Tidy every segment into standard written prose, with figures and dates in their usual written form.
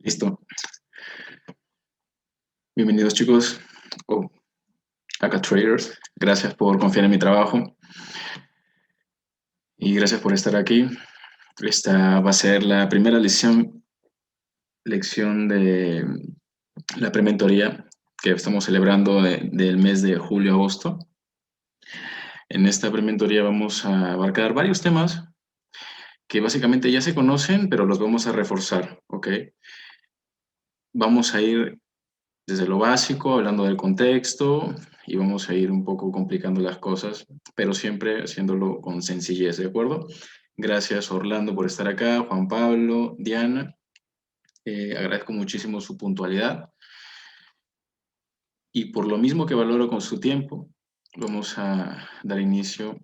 Listo. Bienvenidos chicos, acá Traders. Gracias por confiar en mi trabajo y gracias por estar aquí. Esta va a ser la primera lección de la prementoría que estamos celebrando del mes de julio-agosto. En esta prementoría vamos a abarcar varios temas que básicamente ya se conocen, pero los vamos a reforzar, ¿ok? Vamos a ir desde lo básico, hablando del contexto, y vamos a ir un poco complicando las cosas, pero siempre haciéndolo con sencillez, ¿de acuerdo? Gracias Orlando por estar acá, Juan Pablo, Diana. Agradezco muchísimo su puntualidad y por lo mismo que valoro con su tiempo, vamos a dar inicio.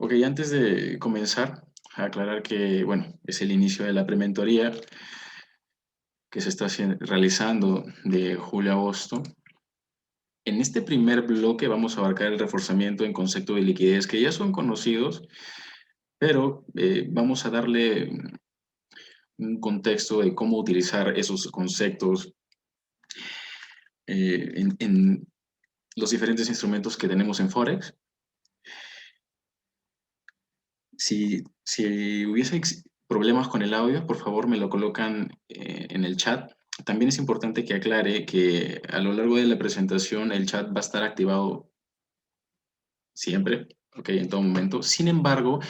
Ok, antes de comenzar, aclarar que, bueno, es el inicio de la prementoría que se está realizando de julio a agosto. En este primer bloque vamos a abarcar el reforzamiento en concepto de liquidez, que ya son conocidos, pero vamos a darle un contexto de cómo utilizar esos conceptos en los diferentes instrumentos que tenemos en Forex. Si hubiese problemas con el audio, por favor me lo colocan en el chat. También es importante que aclare que a lo largo de la presentación el chat va a estar activado siempre, ok, en todo momento. Sin embargo,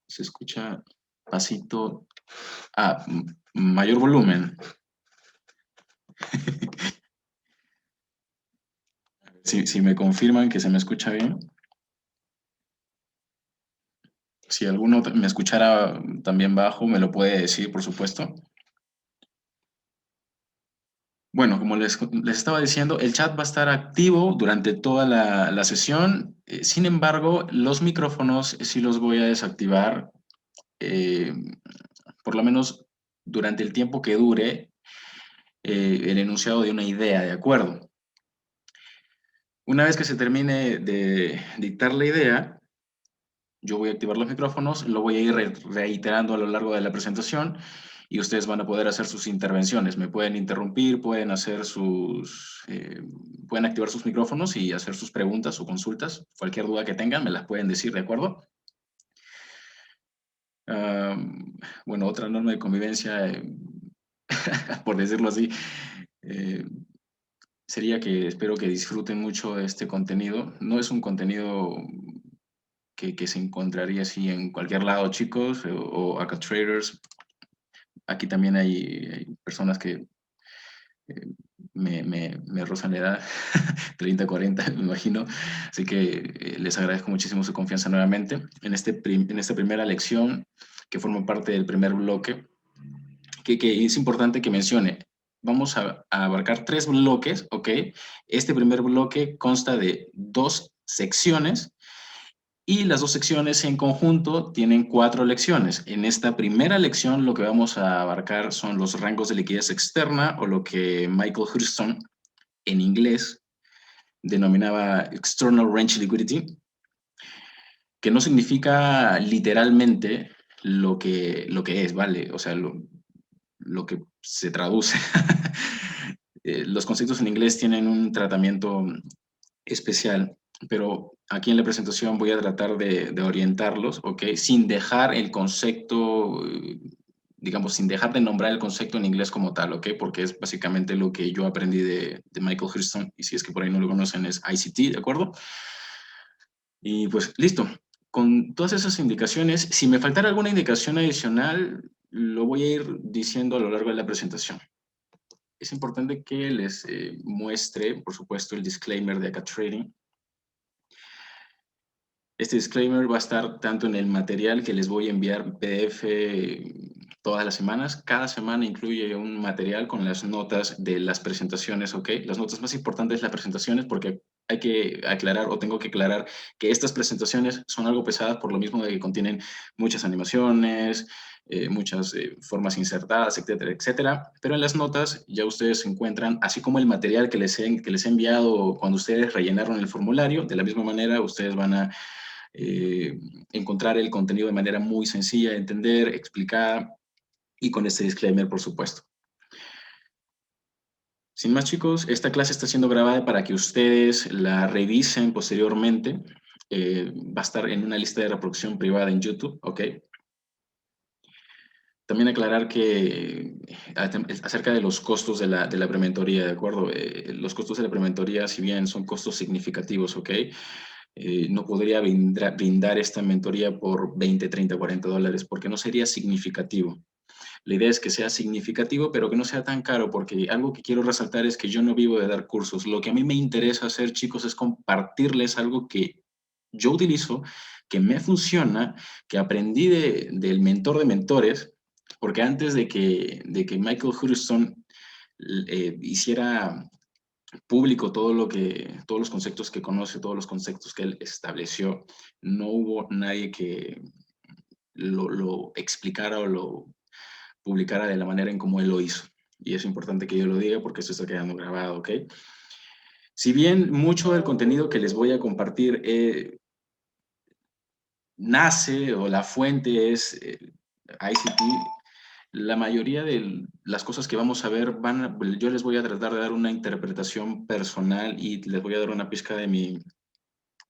se escucha pasito a mayor volumen. Si me confirman que se me escucha bien. Si alguno me escuchara también bajo, me lo puede decir, por supuesto. Bueno, como les estaba diciendo, el chat va a estar activo durante toda la sesión. Sin embargo, los micrófonos sí los voy a desactivar, por lo menos durante el tiempo que dure el enunciado de una idea, ¿de acuerdo? Una vez que se termine de dictar la idea, yo voy a activar los micrófonos, lo voy a ir reiterando a lo largo de la presentación y ustedes van a poder hacer sus intervenciones. Me pueden interrumpir, pueden pueden activar sus micrófonos y hacer sus preguntas o consultas. Cualquier duda que tengan me las pueden decir, ¿de acuerdo? Bueno, otra norma de convivencia, por decirlo así, sería que espero que disfruten mucho este contenido. No es un contenido que se encontraría así en cualquier lado, chicos, o acá traders. Aquí también hay personas que me rozan la edad, 30, 40, me imagino. Así que les agradezco muchísimo su confianza nuevamente en esta primera lección que forma parte del primer bloque, que es importante que mencione. Vamos a abarcar 3 bloques, ¿ok? Este primer bloque consta de 2 secciones y las 2 secciones en conjunto tienen 4 lecciones. En esta primera lección lo que vamos a abarcar son los rangos de liquidez externa o lo que Michael Hurston en inglés denominaba External Range Liquidity, que no significa literalmente lo que es, ¿vale? O sea, lo que se traduce. Los conceptos en inglés tienen un tratamiento especial, pero aquí en la presentación voy a tratar de orientarlos, ¿ok? Sin dejar el concepto, digamos, sin dejar de nombrar el concepto en inglés como tal, ¿ok? Porque es básicamente lo que yo aprendí de Michael Hurston, y si es que por ahí no lo conocen es ICT, ¿de acuerdo? Y pues listo. Con todas esas indicaciones, si me faltara alguna indicación adicional, lo voy a ir diciendo a lo largo de la presentación. Es importante que les muestre, por supuesto, el disclaimer de acá Trading. Este disclaimer va a estar tanto en el material que les voy a enviar PDF todas las semanas. Cada semana incluye un material con las notas de las presentaciones, ¿ok? Las notas más importantes de las presentaciones porque hay que aclarar o tengo que aclarar que estas presentaciones son algo pesadas por lo mismo de que contienen muchas animaciones, muchas formas insertadas, etcétera, etcétera. Pero en las notas ya ustedes encuentran, así como el material que les he enviado cuando ustedes rellenaron el formulario, de la misma manera ustedes van a encontrar el contenido de manera muy sencilla de entender, explicada y con este disclaimer, por supuesto. Sin más, chicos, esta clase está siendo grabada para que ustedes la revisen posteriormente. Va a estar en una lista de reproducción privada en YouTube, ¿ok? También aclarar que acerca de los costos de la prementoría, ¿de acuerdo? Los costos de la prementoría, si bien son costos significativos, ¿ok? No podría brindar esta mentoría por 20, 30, 40 dólares porque no sería significativo. La idea es que sea significativo, pero que no sea tan caro, porque algo que quiero resaltar es que yo no vivo de dar cursos. Lo que a mí me interesa hacer, chicos, es compartirles algo que yo utilizo, que me funciona, que aprendí del mentor de mentores, porque antes de que Michael Hurlston hiciera público todos los conceptos que conoce, todos los conceptos que él estableció, no hubo nadie que lo explicara o lo publicara de la manera en como él lo hizo. Y es importante que yo lo diga porque esto está quedando grabado, ¿ok? Si bien mucho del contenido que les voy a compartir nace o la fuente es ICT, la mayoría de las cosas que vamos a ver yo les voy a tratar de dar una interpretación personal y les voy a dar una pizca de mi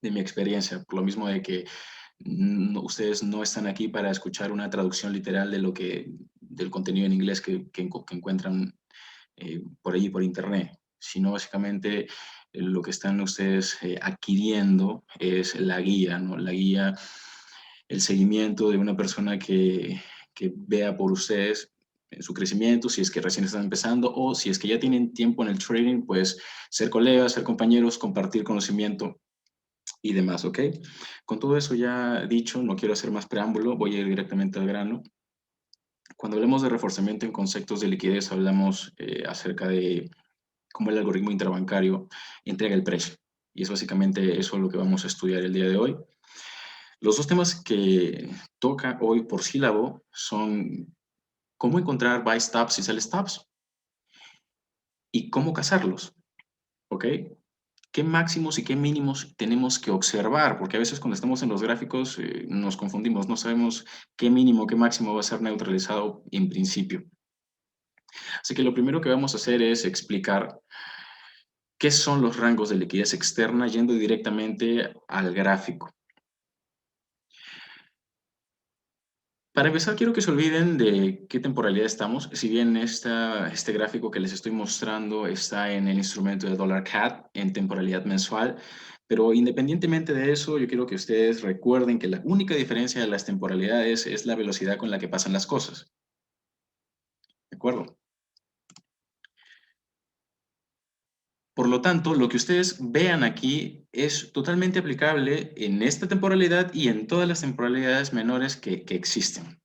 experiencia, por lo mismo de que ustedes no están aquí para escuchar una traducción literal del contenido en inglés que encuentran por allí, por internet, sino básicamente lo que están ustedes adquiriendo es la guía, ¿no? La guía, el seguimiento de una persona que vea por ustedes en su crecimiento, si es que recién están empezando o si es que ya tienen tiempo en el trading, pues ser colegas, ser compañeros, compartir conocimiento y demás, ¿ok? Con todo eso ya dicho, no quiero hacer más preámbulo, voy a ir directamente al grano. Cuando hablamos de reforzamiento en conceptos de liquidez, hablamos acerca de cómo el algoritmo interbancario entrega el precio. Y es básicamente eso lo que vamos a estudiar el día de hoy. Los dos temas que toca hoy por sílabo son cómo encontrar buy stops y sell stops y cómo cazarlos, ¿ok? ¿Qué máximos y qué mínimos tenemos que observar? Porque a veces cuando estamos en los gráficos nos confundimos, no sabemos qué mínimo, qué máximo va a ser neutralizado en principio. Así que lo primero que vamos a hacer es explicar qué son los rangos de liquidez externa yendo directamente al gráfico. Para empezar, quiero que se olviden de qué temporalidad estamos. Si bien este gráfico que les estoy mostrando está en el instrumento de dólar CAD en temporalidad mensual, pero independientemente de eso, yo quiero que ustedes recuerden que la única diferencia de las temporalidades es la velocidad con la que pasan las cosas. ¿De acuerdo? Por lo tanto, lo que ustedes vean aquí es totalmente aplicable en esta temporalidad y en todas las temporalidades menores que existen.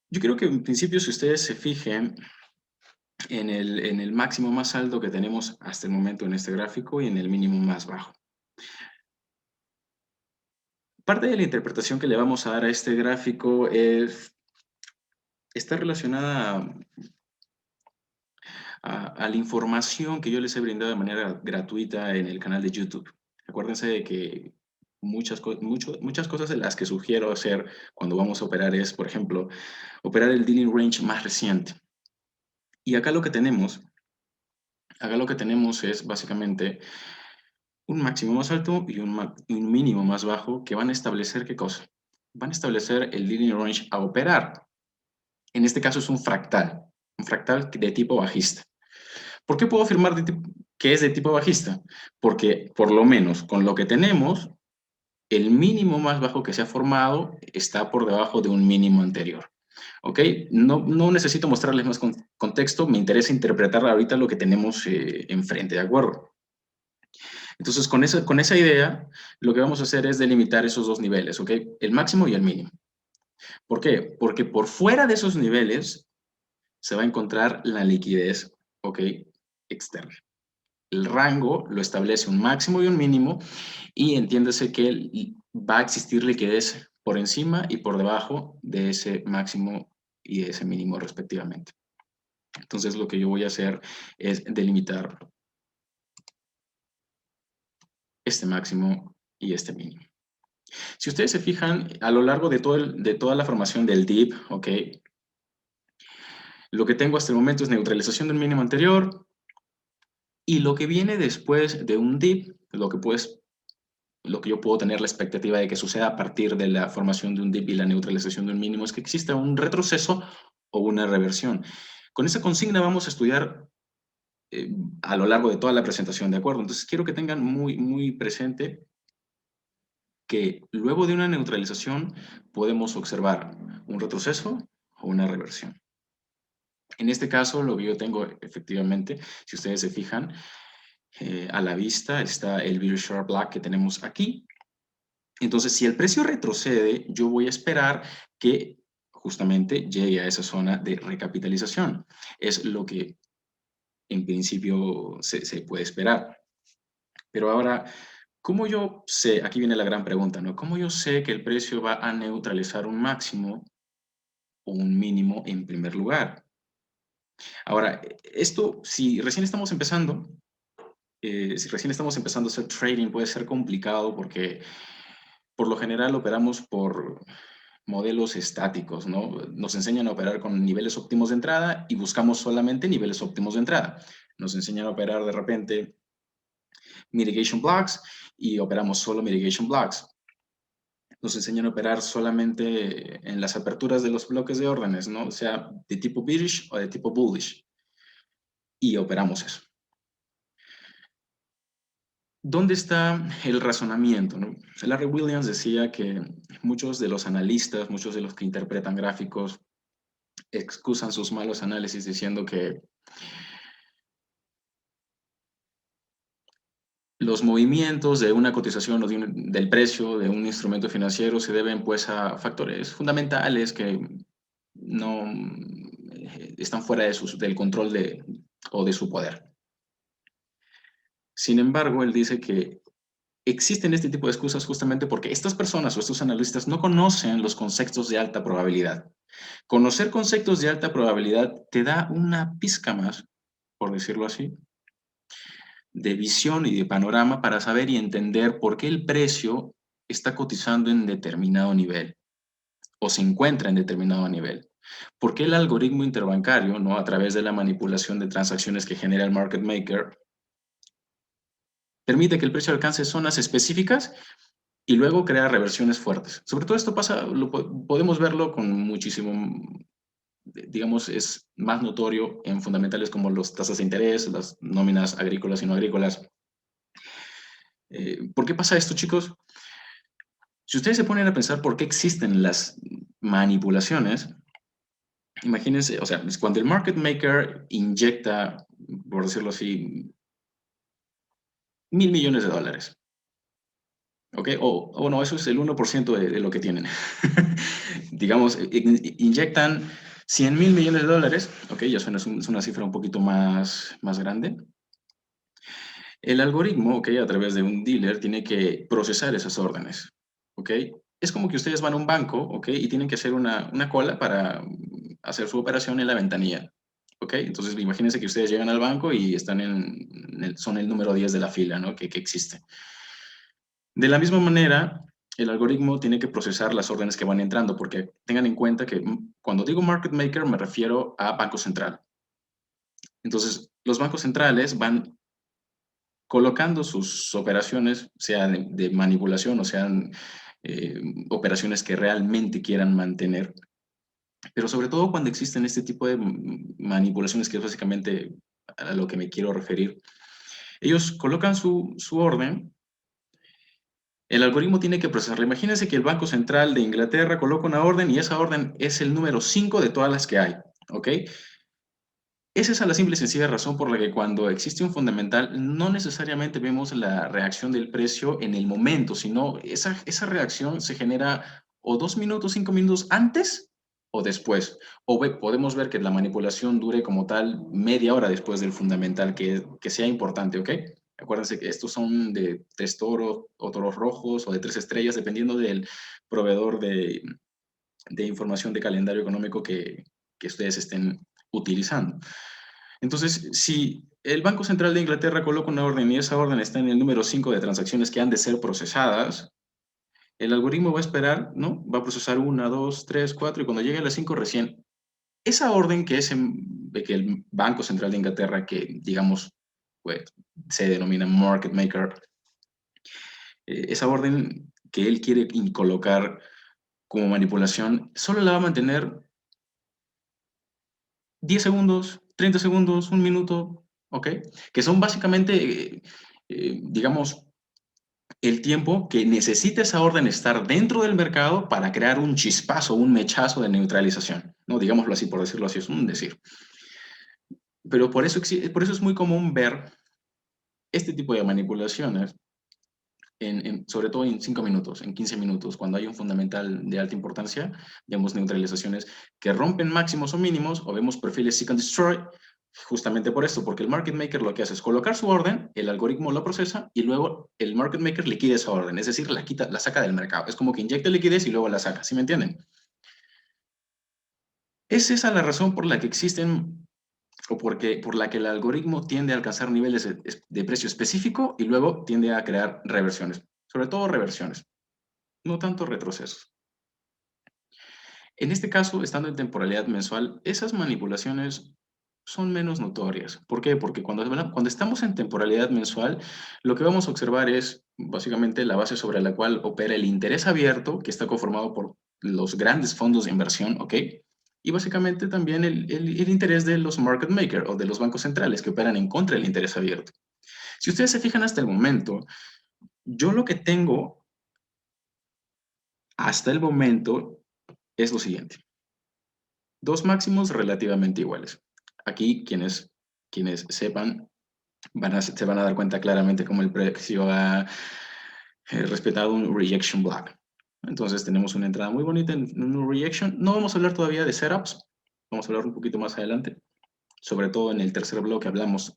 Yo creo que en principio, si ustedes se fijen en el máximo más alto que tenemos hasta el momento en este gráfico y en el mínimo más bajo. Parte de la interpretación que le vamos a dar a este gráfico está relacionada a la información que yo les he brindado de manera gratuita en el canal de YouTube. Acuérdense de que muchas cosas de las que sugiero hacer cuando vamos a operar es, por ejemplo, operar el dealing range más reciente. Y acá lo que tenemos es básicamente un máximo más alto y un mínimo más bajo que van a establecer ¿qué cosa? Van a establecer el dealing range a operar. En este caso es un fractal de tipo bajista. ¿Por qué puedo afirmar que es de tipo bajista? Porque por lo menos con lo que tenemos, el mínimo más bajo que se ha formado está por debajo de un mínimo anterior. ¿Ok? No necesito mostrarles más contexto, me interesa interpretar ahorita lo que tenemos enfrente, ¿de acuerdo? Entonces, con esa idea, lo que vamos a hacer es delimitar esos dos niveles, ¿ok? El máximo y el mínimo. ¿Por qué? Porque por fuera de esos niveles se va a encontrar la liquidez, ¿ok? Externa. El rango lo establece un máximo y un mínimo y entiéndase que va a existir liquidez por encima y por debajo de ese máximo y de ese mínimo respectivamente. Entonces, lo que yo voy a hacer es delimitar este máximo y este mínimo. Si ustedes se fijan, a lo largo de toda la formación del dip, ¿ok? Lo que tengo hasta el momento es neutralización del mínimo anterior, y lo que viene después de un dip, lo que yo puedo tener la expectativa de que suceda a partir de la formación de un dip y la neutralización de un mínimo, es que exista un retroceso o una reversión. Con esa consigna vamos a estudiar a lo largo de toda la presentación, ¿de acuerdo? Entonces quiero que tengan muy, muy presente que luego de una neutralización podemos observar un retroceso o una reversión. En este caso, lo que yo tengo efectivamente, si ustedes se fijan, a la vista está el bearish sharp black que tenemos aquí. Entonces, si el precio retrocede, yo voy a esperar que justamente llegue a esa zona de recapitalización. Es lo que en principio se puede esperar. Pero ahora, ¿cómo yo sé? Aquí viene la gran pregunta, ¿no? ¿Cómo yo sé que el precio va a neutralizar un máximo o un mínimo en primer lugar? Ahora, esto, si recién estamos empezando a hacer trading, puede ser complicado porque por lo general operamos por modelos estáticos, ¿no? Nos enseñan a operar con niveles óptimos de entrada y buscamos solamente niveles óptimos de entrada. Nos enseñan a operar de repente mitigation blocks y operamos solo mitigation blocks. Nos enseñan a operar solamente en las aperturas de los bloques de órdenes, ¿no? O sea, de tipo bearish o de tipo bullish. Y operamos eso. ¿Dónde está el razonamiento, no? Larry Williams decía que muchos de los analistas, muchos de los que interpretan gráficos, excusan sus malos análisis diciendo que los movimientos de una cotización o del precio de un instrumento financiero se deben pues a factores fundamentales que no están fuera del control o de su poder. Sin embargo, él dice que existen este tipo de excusas justamente porque estas personas o estos analistas no conocen los conceptos de alta probabilidad. Conocer conceptos de alta probabilidad te da una pizca más, por decirlo así, de visión y de panorama para saber y entender por qué el precio está cotizando en determinado nivel o se encuentra en determinado nivel. ¿Por qué el algoritmo interbancario, ¿no? A través de la manipulación de transacciones que genera el market maker, permite que el precio alcance zonas específicas y luego crea reversiones fuertes? Sobre todo esto pasa, podemos verlo con muchísimo, digamos, es más notorio en fundamentales como las tasas de interés, las nóminas agrícolas y no agrícolas. ¿Por qué pasa esto, chicos? Si ustedes se ponen a pensar por qué existen las manipulaciones, imagínense, o sea, es cuando el market maker inyecta, por decirlo así, $1.000 millones, ¿ok? O no, eso es el 1% de lo que tienen. Digamos, inyectan $100.000 millones, ¿ok? Ya es una cifra un poquito más grande. El algoritmo, ¿ok? A través de un dealer tiene que procesar esas órdenes, ¿ok? Es como que ustedes van a un banco, ¿ok? Y tienen que hacer una cola para hacer su operación en la ventanilla, ¿ok? Entonces, imagínense que ustedes llegan al banco y están son el número 10 de la fila, ¿no? Que existe. De la misma manera, el algoritmo tiene que procesar las órdenes que van entrando, porque tengan en cuenta que cuando digo market maker me refiero a Banco Central. Entonces, los bancos centrales van colocando sus operaciones, sean de manipulación o sean operaciones que realmente quieran mantener. Pero sobre todo cuando existen este tipo de manipulaciones, que es básicamente a lo que me quiero referir, ellos colocan su orden, el algoritmo tiene que procesarla. Imagínense que el Banco Central de Inglaterra coloca una orden y esa orden es el número 5 de todas las que hay, ¿ok? Esa es la simple y sencilla razón por la que cuando existe un fundamental no necesariamente vemos la reacción del precio en el momento, sino esa reacción se genera o 2 minutos, 5 minutos antes o después. O podemos ver que la manipulación dure como tal media hora después del fundamental, que sea importante, ¿ok? Acuérdense que estos son de 3 toros o toros rojos o de 3 estrellas, dependiendo del proveedor de información de calendario económico que ustedes estén utilizando. Entonces, si el Banco Central de Inglaterra coloca una orden y esa orden está en el número 5 de transacciones que han de ser procesadas, el algoritmo va a esperar, ¿no? Va a procesar una, dos, tres, cuatro, y cuando llegue a las 5 recién, esa orden que es de que el Banco Central de Inglaterra, que digamos, pues, se denomina market maker, esa orden que él quiere colocar como manipulación, solo la va a mantener 10 segundos, 30 segundos, un minuto, ¿ok? Que son básicamente, digamos, el tiempo que necesita esa orden estar dentro del mercado para crear un chispazo, un mechazo de neutralización, ¿no? Digámoslo así, por decirlo así, es un decir. Pero por eso es muy común ver este tipo de manipulaciones, sobre todo en 5 minutos, en 15 minutos, cuando hay un fundamental de alta importancia, vemos neutralizaciones que rompen máximos o mínimos, o vemos perfiles seek and destroy, justamente por esto, porque el market maker lo que hace es colocar su orden, el algoritmo lo procesa y luego el market maker liquida esa orden, es decir, la saca del mercado. Es como que inyecta liquidez y luego la saca, ¿sí me entienden? Es esa la razón por la que existen o por la que el algoritmo tiende a alcanzar niveles de precio específico y luego tiende a crear reversiones, sobre todo reversiones, no tanto retrocesos. En este caso, estando en temporalidad mensual, esas manipulaciones son menos notorias. ¿Por qué? Porque cuando estamos en temporalidad mensual, lo que vamos a observar es básicamente la base sobre la cual opera el interés abierto, que está conformado por los grandes fondos de inversión, ¿ok? Y básicamente también el interés de los market makers o de los bancos centrales que operan en contra del interés abierto. Si ustedes se fijan hasta el momento, yo lo que tengo hasta el momento es lo siguiente. Dos máximos relativamente iguales. Aquí quienes sepan se van a dar cuenta claramente cómo el precio ha respetado un rejection block. Entonces tenemos una entrada muy bonita en un rejection. No vamos a hablar todavía de setups, vamos a hablar un poquito más adelante. Sobre todo en el tercer bloque hablamos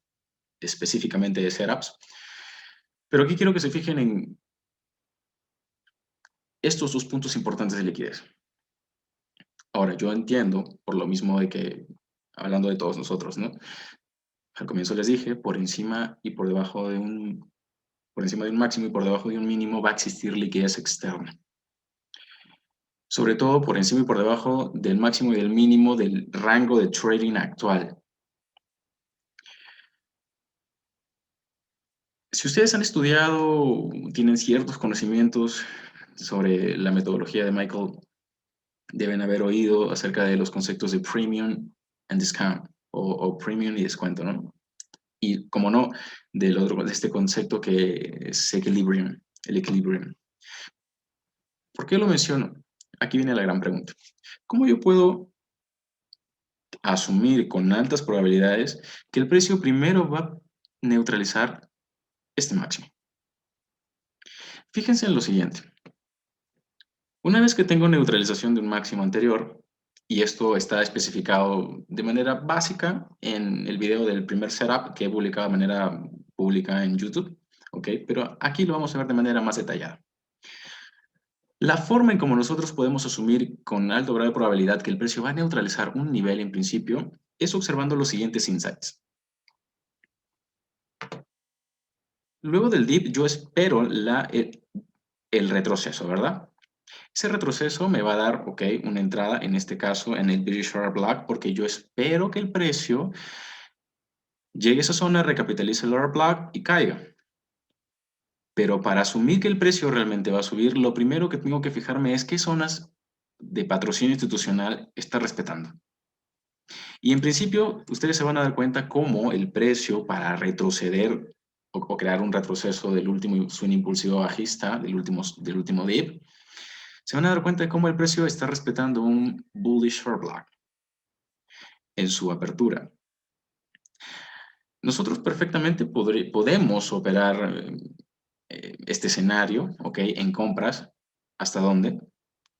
específicamente de setups. Pero aquí quiero que se fijen en estos dos puntos importantes de liquidez. Ahora, yo entiendo, por lo mismo de que, hablando de todos nosotros, ¿no? Al comienzo les dije, por encima y por debajo por encima de un máximo y por debajo de un mínimo va a existir liquidez externa. Sobre todo por encima y por debajo del máximo y del mínimo del rango de trading actual. Si ustedes han estudiado, tienen ciertos conocimientos sobre la metodología de Michael, deben haber oído acerca de los conceptos de premium and discount, o premium y descuento, ¿no? Y, como no, de este concepto que es equilibrium, el equilibrium. ¿Por qué lo menciono? Aquí viene la gran pregunta. ¿Cómo yo puedo asumir con altas probabilidades que el precio primero va a neutralizar este máximo? Fíjense en lo siguiente. Una vez que tengo neutralización de un máximo anterior, y esto está especificado de manera básica en el video del primer setup que he publicado de manera pública en YouTube, ¿ok? Pero aquí lo vamos a ver de manera más detallada. La forma en cómo nosotros podemos asumir con alto grado de probabilidad que el precio va a neutralizar un nivel en principio es observando los siguientes insights. Luego del dip, yo espero el retroceso, ¿verdad? Ese retroceso me va a dar, ok, una entrada, en este caso, en el British Share Block, porque yo espero que el precio llegue a esa zona, recapitalice el order block y caiga. Pero para asumir que el precio realmente va a subir, lo primero que tengo que fijarme es qué zonas de patrocinio institucional está respetando. Y en principio, ustedes se van a dar cuenta cómo el precio para retroceder o crear un retroceso del último swing impulsivo bajista, del último dip, se van a dar cuenta de cómo el precio está respetando un bullish short block en su apertura. Nosotros perfectamente podemos operar este escenario, ¿ok? En compras. ¿Hasta dónde?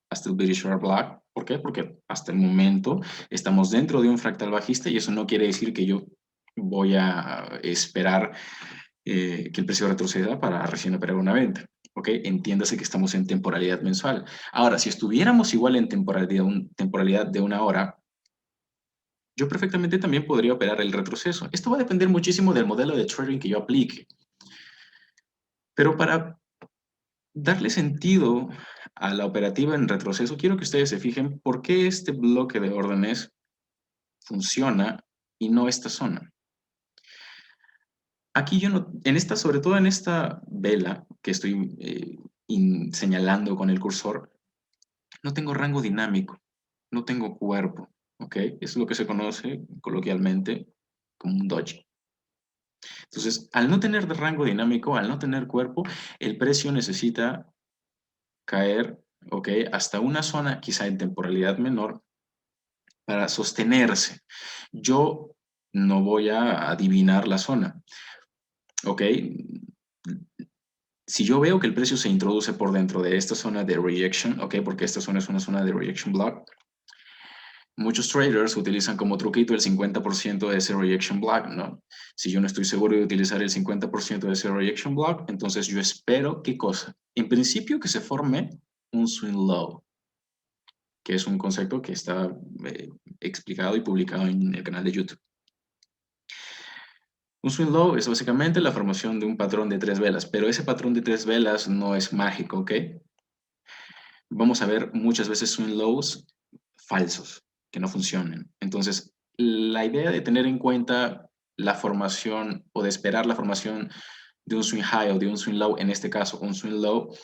Hasta el British Short Block. ¿Por qué? Porque hasta el momento estamos dentro de un fractal bajista y eso no quiere decir que yo voy a esperar que el precio retroceda para recién operar una venta. ¿Ok? Entiéndase que estamos en temporalidad mensual. Ahora, si estuviéramos igual en temporalidad de una hora, yo perfectamente también podría operar el retroceso. Esto va a depender muchísimo del modelo de trading que yo aplique. Pero para darle sentido a la operativa en retroceso, quiero que ustedes se fijen por qué este bloque de órdenes funciona y no esta zona. Aquí yo no, sobre todo en esta vela que estoy señalando con el cursor, no tengo rango dinámico, no tengo cuerpo, ¿ok? Es lo que se conoce coloquialmente como un doji. Entonces, al no tener rango dinámico, al no tener cuerpo, el precio necesita caer, ¿ok? Hasta una zona, quizá en temporalidad menor, para sostenerse. Yo no voy a adivinar la zona, ¿ok? Si yo veo que el precio se introduce por dentro de esta zona de rejection, ¿ok? Porque esta zona es una zona de rejection block, muchos traders utilizan como truquito el 50% de ese rejection block, ¿no? Si yo no estoy seguro de utilizar el 50% de ese rejection block, entonces yo espero, ¿qué cosa? En principio que se forme un swing low, que es un concepto que está explicado y publicado en el canal de YouTube. Un swing low es básicamente la formación de un patrón de 3 velas, pero ese patrón de 3 velas no es mágico, ¿ok? Vamos a ver muchas veces swing lows falsos, que no funcionen. Entonces, la idea de tener en cuenta la formación o de esperar la formación de un swing high o de un swing low, en este caso un swing low,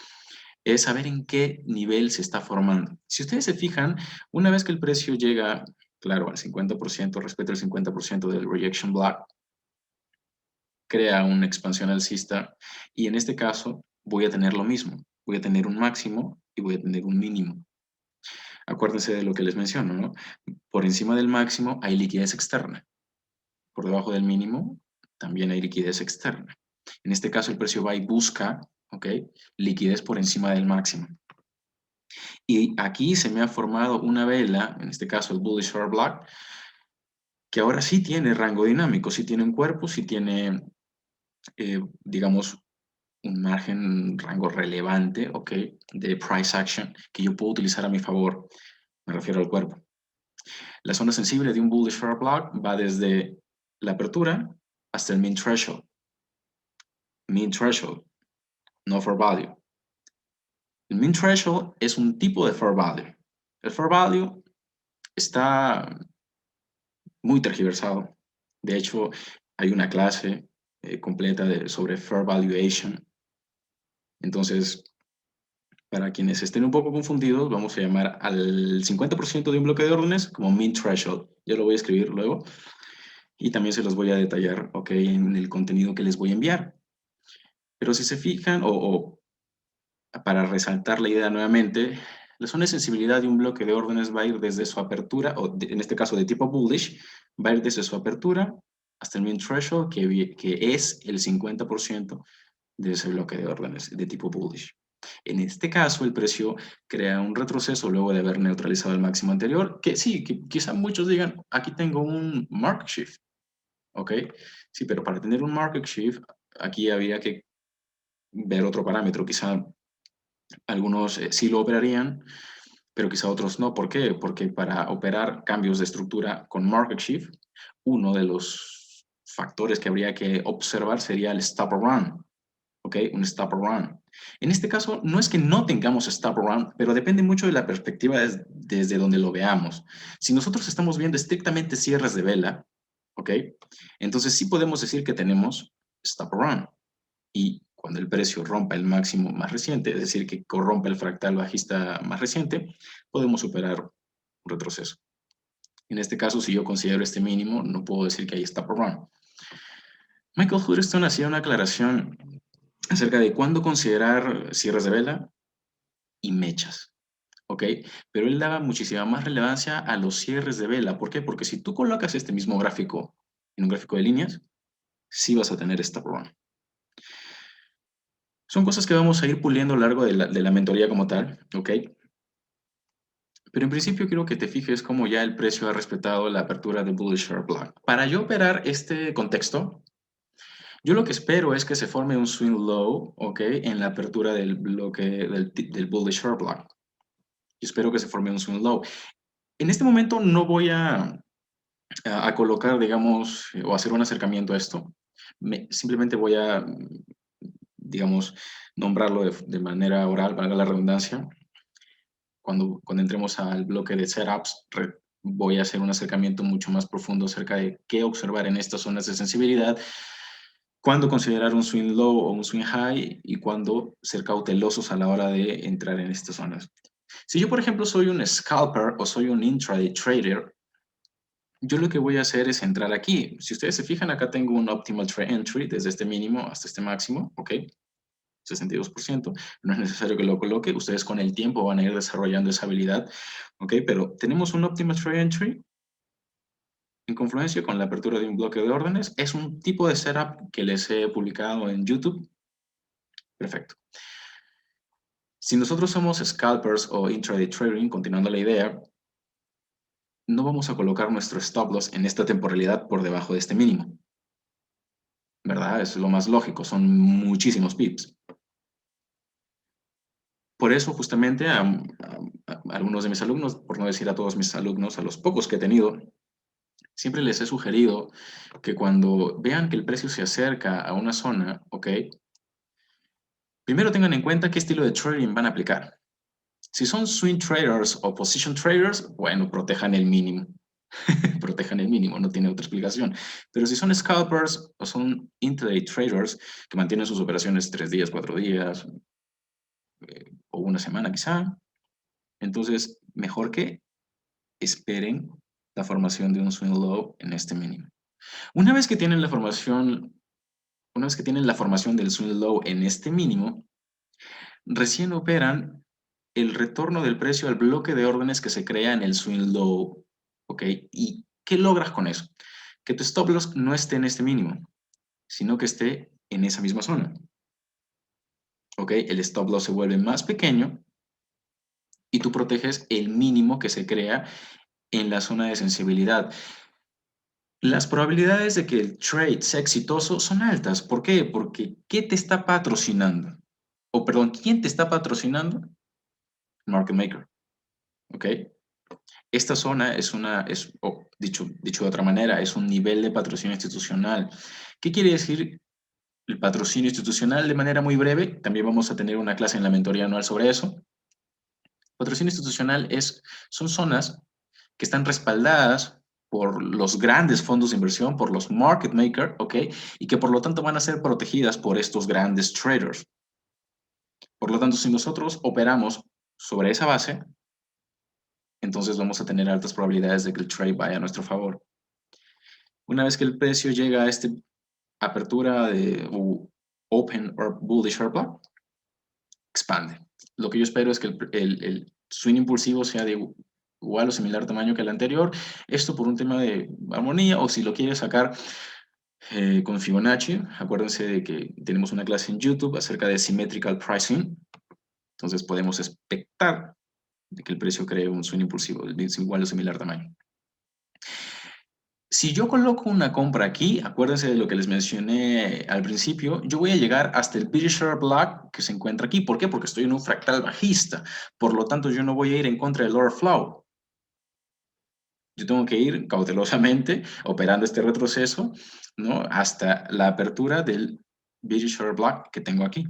es saber en qué nivel se está formando. Si ustedes se fijan, una vez que el precio llega, claro, al 50% respecto al 50% del rejection block, crea una expansión alcista y en este caso voy a tener lo mismo. Voy a tener un máximo y voy a tener un mínimo. Acuérdense de lo que les menciono, ¿no? Por encima del máximo hay liquidez externa. Por debajo del mínimo también hay liquidez externa. En este caso el precio va y busca, ¿ok? Liquidez por encima del máximo. Y aquí se me ha formado una vela, en este caso el bullish short block, que ahora sí tiene rango dinámico, sí tiene un cuerpo, sí tiene, digamos, un margen, rango relevante, ¿ok? De price action que yo puedo utilizar a mi favor. Me refiero al cuerpo. La zona sensible de un bullish short block va desde la apertura hasta el mean threshold. Mean threshold, no fair value. El mean threshold es un tipo de fair value. El fair value está muy tergiversado. De hecho, hay una clase completa sobre fair valuation. Entonces, para quienes estén un poco confundidos, vamos a llamar al 50% de un bloque de órdenes como mean threshold. Yo lo voy a escribir luego y también se los voy a detallar, ¿ok? En el contenido que les voy a enviar. Pero si se fijan, o para resaltar la idea nuevamente, la zona de sensibilidad de un bloque de órdenes va a ir desde su apertura, en este caso de tipo bullish, va a ir desde su apertura hasta el mean threshold, que es el 50% de ese bloque de órdenes de tipo bullish. En este caso, el precio crea un retroceso luego de haber neutralizado el máximo anterior, que sí, que quizá muchos digan, aquí tengo un market shift, ¿ok? Sí, pero para tener un market shift, aquí había que ver otro parámetro, quizá algunos sí lo operarían, pero quizá otros no. ¿Por qué? Porque para operar cambios de estructura con market shift, uno de los factores que habría que observar sería el stop or run. ¿Ok? Un stop or run. En este caso, no es que no tengamos stop or run, pero depende mucho de la perspectiva desde donde lo veamos. Si nosotros estamos viendo estrictamente cierres de vela, ¿ok? Entonces sí podemos decir que tenemos stop or run. Y cuando el precio rompa el máximo más reciente, es decir, que corrompa el fractal bajista más reciente, podemos superar un retroceso. En este caso, si yo considero este mínimo, no puedo decir que hay stop or run. Michael Huddleston hacía una aclaración acerca de cuándo considerar cierres de vela y mechas, ¿ok? Pero él daba muchísima más relevancia a los cierres de vela. ¿Por qué? Porque si tú colocas este mismo gráfico en un gráfico de líneas, sí vas a tener stop or run. Son cosas que vamos a ir puliendo a lo largo de la mentoría como tal, ¿ok? Pero en principio quiero que te fijes cómo ya el precio ha respetado la apertura de Bullish Short Block. Para yo operar este contexto, yo lo que espero es que se forme un swing low, ¿ok? En la apertura del bloque del Bullish Short Block. Yo espero que se forme un swing low. En este momento no voy a a colocar, digamos, o hacer un acercamiento a esto, simplemente voy a, digamos, nombrarlo de manera oral, valga la redundancia. Cuando entremos al bloque de setups, voy a hacer un acercamiento mucho más profundo acerca de qué observar en estas zonas de sensibilidad, cuándo considerar un swing low o un swing high y cuándo ser cautelosos a la hora de entrar en estas zonas. Si yo, por ejemplo, soy un scalper o soy un intraday trader, yo lo que voy a hacer es entrar aquí. Si ustedes se fijan, acá tengo un optimal trade entry desde este mínimo hasta este máximo, ¿ok? 62%. No es necesario que lo coloque. Ustedes con el tiempo van a ir desarrollando esa habilidad, ¿ok? Pero tenemos un optimal trade entry en confluencia con la apertura de un bloque de órdenes. Es un tipo de setup que les he publicado en YouTube. Perfecto. Si nosotros somos scalpers o intraday trading, continuando la idea, no vamos a colocar nuestro stop loss en esta temporalidad por debajo de este mínimo, ¿verdad? Eso es lo más lógico, son muchísimos pips. Por eso, justamente, a algunos de mis alumnos, por no decir a todos mis alumnos, a los pocos que he tenido, siempre les he sugerido que cuando vean que el precio se acerca a una zona, ¿ok? Primero tengan en cuenta qué estilo de trading van a aplicar. Si son swing traders o position traders, bueno, protejan el mínimo. Protejan el mínimo, no tiene otra explicación. Pero si son scalpers o son intraday traders que mantienen sus operaciones 3 días, 4 días o una semana quizá, entonces mejor que esperen la formación de un swing low en este mínimo. Una vez que tienen la formación, una vez que tienen la formación del swing low en este mínimo, recién operan el retorno del precio al bloque de órdenes que se crea en el swing low, ¿ok? ¿Y qué logras con eso? Que tu stop loss no esté en este mínimo, sino que esté en esa misma zona, ¿ok? El stop loss se vuelve más pequeño y tú proteges el mínimo que se crea en la zona de sensibilidad. Las probabilidades de que el trade sea exitoso son altas. ¿Por qué? Porque ¿qué te está patrocinando? O perdón, ¿quién te está patrocinando? Market maker, ¿ok? Esta zona es dicho de otra manera, es un nivel de patrocinio institucional. ¿Qué quiere decir el patrocinio institucional? De manera muy breve, también vamos a tener una clase en la mentoría anual sobre eso. Patrocinio institucional son zonas que están respaldadas por los grandes fondos de inversión, por los market makers, ¿ok? Y que por lo tanto van a ser protegidas por estos grandes traders. Por lo tanto, si nosotros operamos sobre esa base, entonces vamos a tener altas probabilidades de que el trade vaya a nuestro favor. Una vez que el precio llega a esta apertura de open or bullish or block, expande. Lo que yo espero es que el swing impulsivo sea de igual o similar tamaño que el anterior. Esto por un tema de armonía, o si lo quieres sacar con Fibonacci, acuérdense de que tenemos una clase en YouTube acerca de symmetrical pricing. Entonces podemos expectar de que el precio cree un swing impulsivo de igual o similar tamaño. Si yo coloco una compra aquí, acuérdense de lo que les mencioné al principio, yo voy a llegar hasta el British Black que se encuentra aquí. ¿Por qué? Porque estoy en un fractal bajista. Por lo tanto, yo no voy a ir en contra del order flow. Yo tengo que ir cautelosamente operando este retroceso, ¿no? Hasta la apertura del British Black que tengo aquí.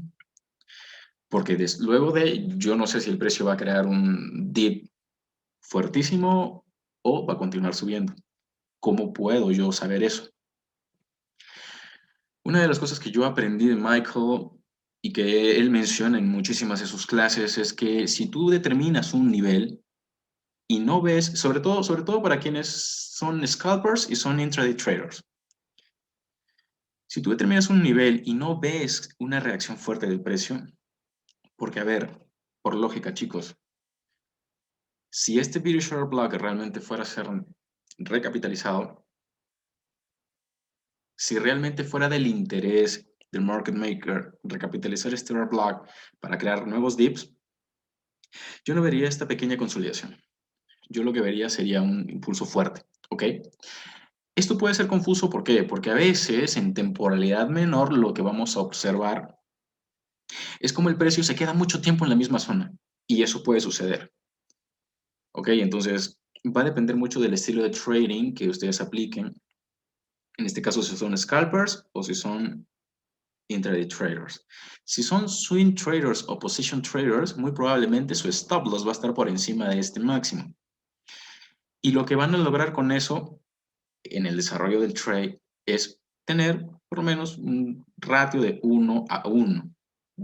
Porque luego yo no sé si el precio va a crear un dip fuertísimo o va a continuar subiendo. ¿Cómo puedo yo saber eso? Una de las cosas que yo aprendí de Michael y que él menciona en muchísimas de sus clases es que si tú determinas un nivel y no ves, sobre todo para quienes son scalpers y son intraday traders, si tú determinas un nivel y no ves una reacción fuerte del precio, porque a ver, por lógica chicos, si este British Share Block realmente fuera a ser recapitalizado, si realmente fuera del interés del market maker recapitalizar este order block para crear nuevos dips, yo no vería esta pequeña consolidación. Yo lo que vería sería un impulso fuerte, ¿ok? Esto puede ser confuso, ¿por qué? Porque a veces en temporalidad menor lo que vamos a observar es como el precio se queda mucho tiempo en la misma zona y eso puede suceder, ¿ok? Entonces, va a depender mucho del estilo de trading que ustedes apliquen. En este caso, si son scalpers o si son intraday traders. Si son swing traders o position traders, muy probablemente su stop loss va a estar por encima de este máximo. Y lo que van a lograr con eso en el desarrollo del trade es tener por lo menos un ratio de 1 a 1.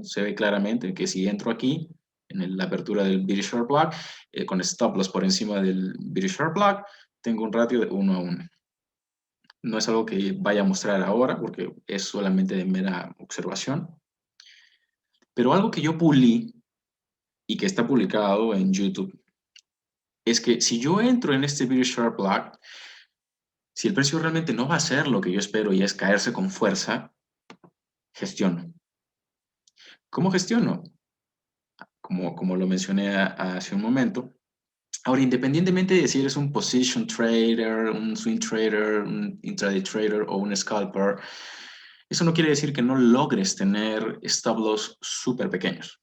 Se ve claramente que si entro aquí en la apertura del British Short Block con stop loss por encima del British Short Block, tengo un ratio de 1 a 1. No es algo que vaya a mostrar ahora porque es solamente de mera observación. Pero algo que yo pulí y que está publicado en YouTube es que si yo entro en este British Short Block, si el precio realmente no va a ser lo que yo espero y es caerse con fuerza, gestiono. ¿Cómo gestiono? Como lo mencioné hace un momento. Ahora, independientemente de si eres un position trader, un swing trader, un intraday trader o un scalper, eso no quiere decir que no logres tener stop loss súper pequeños.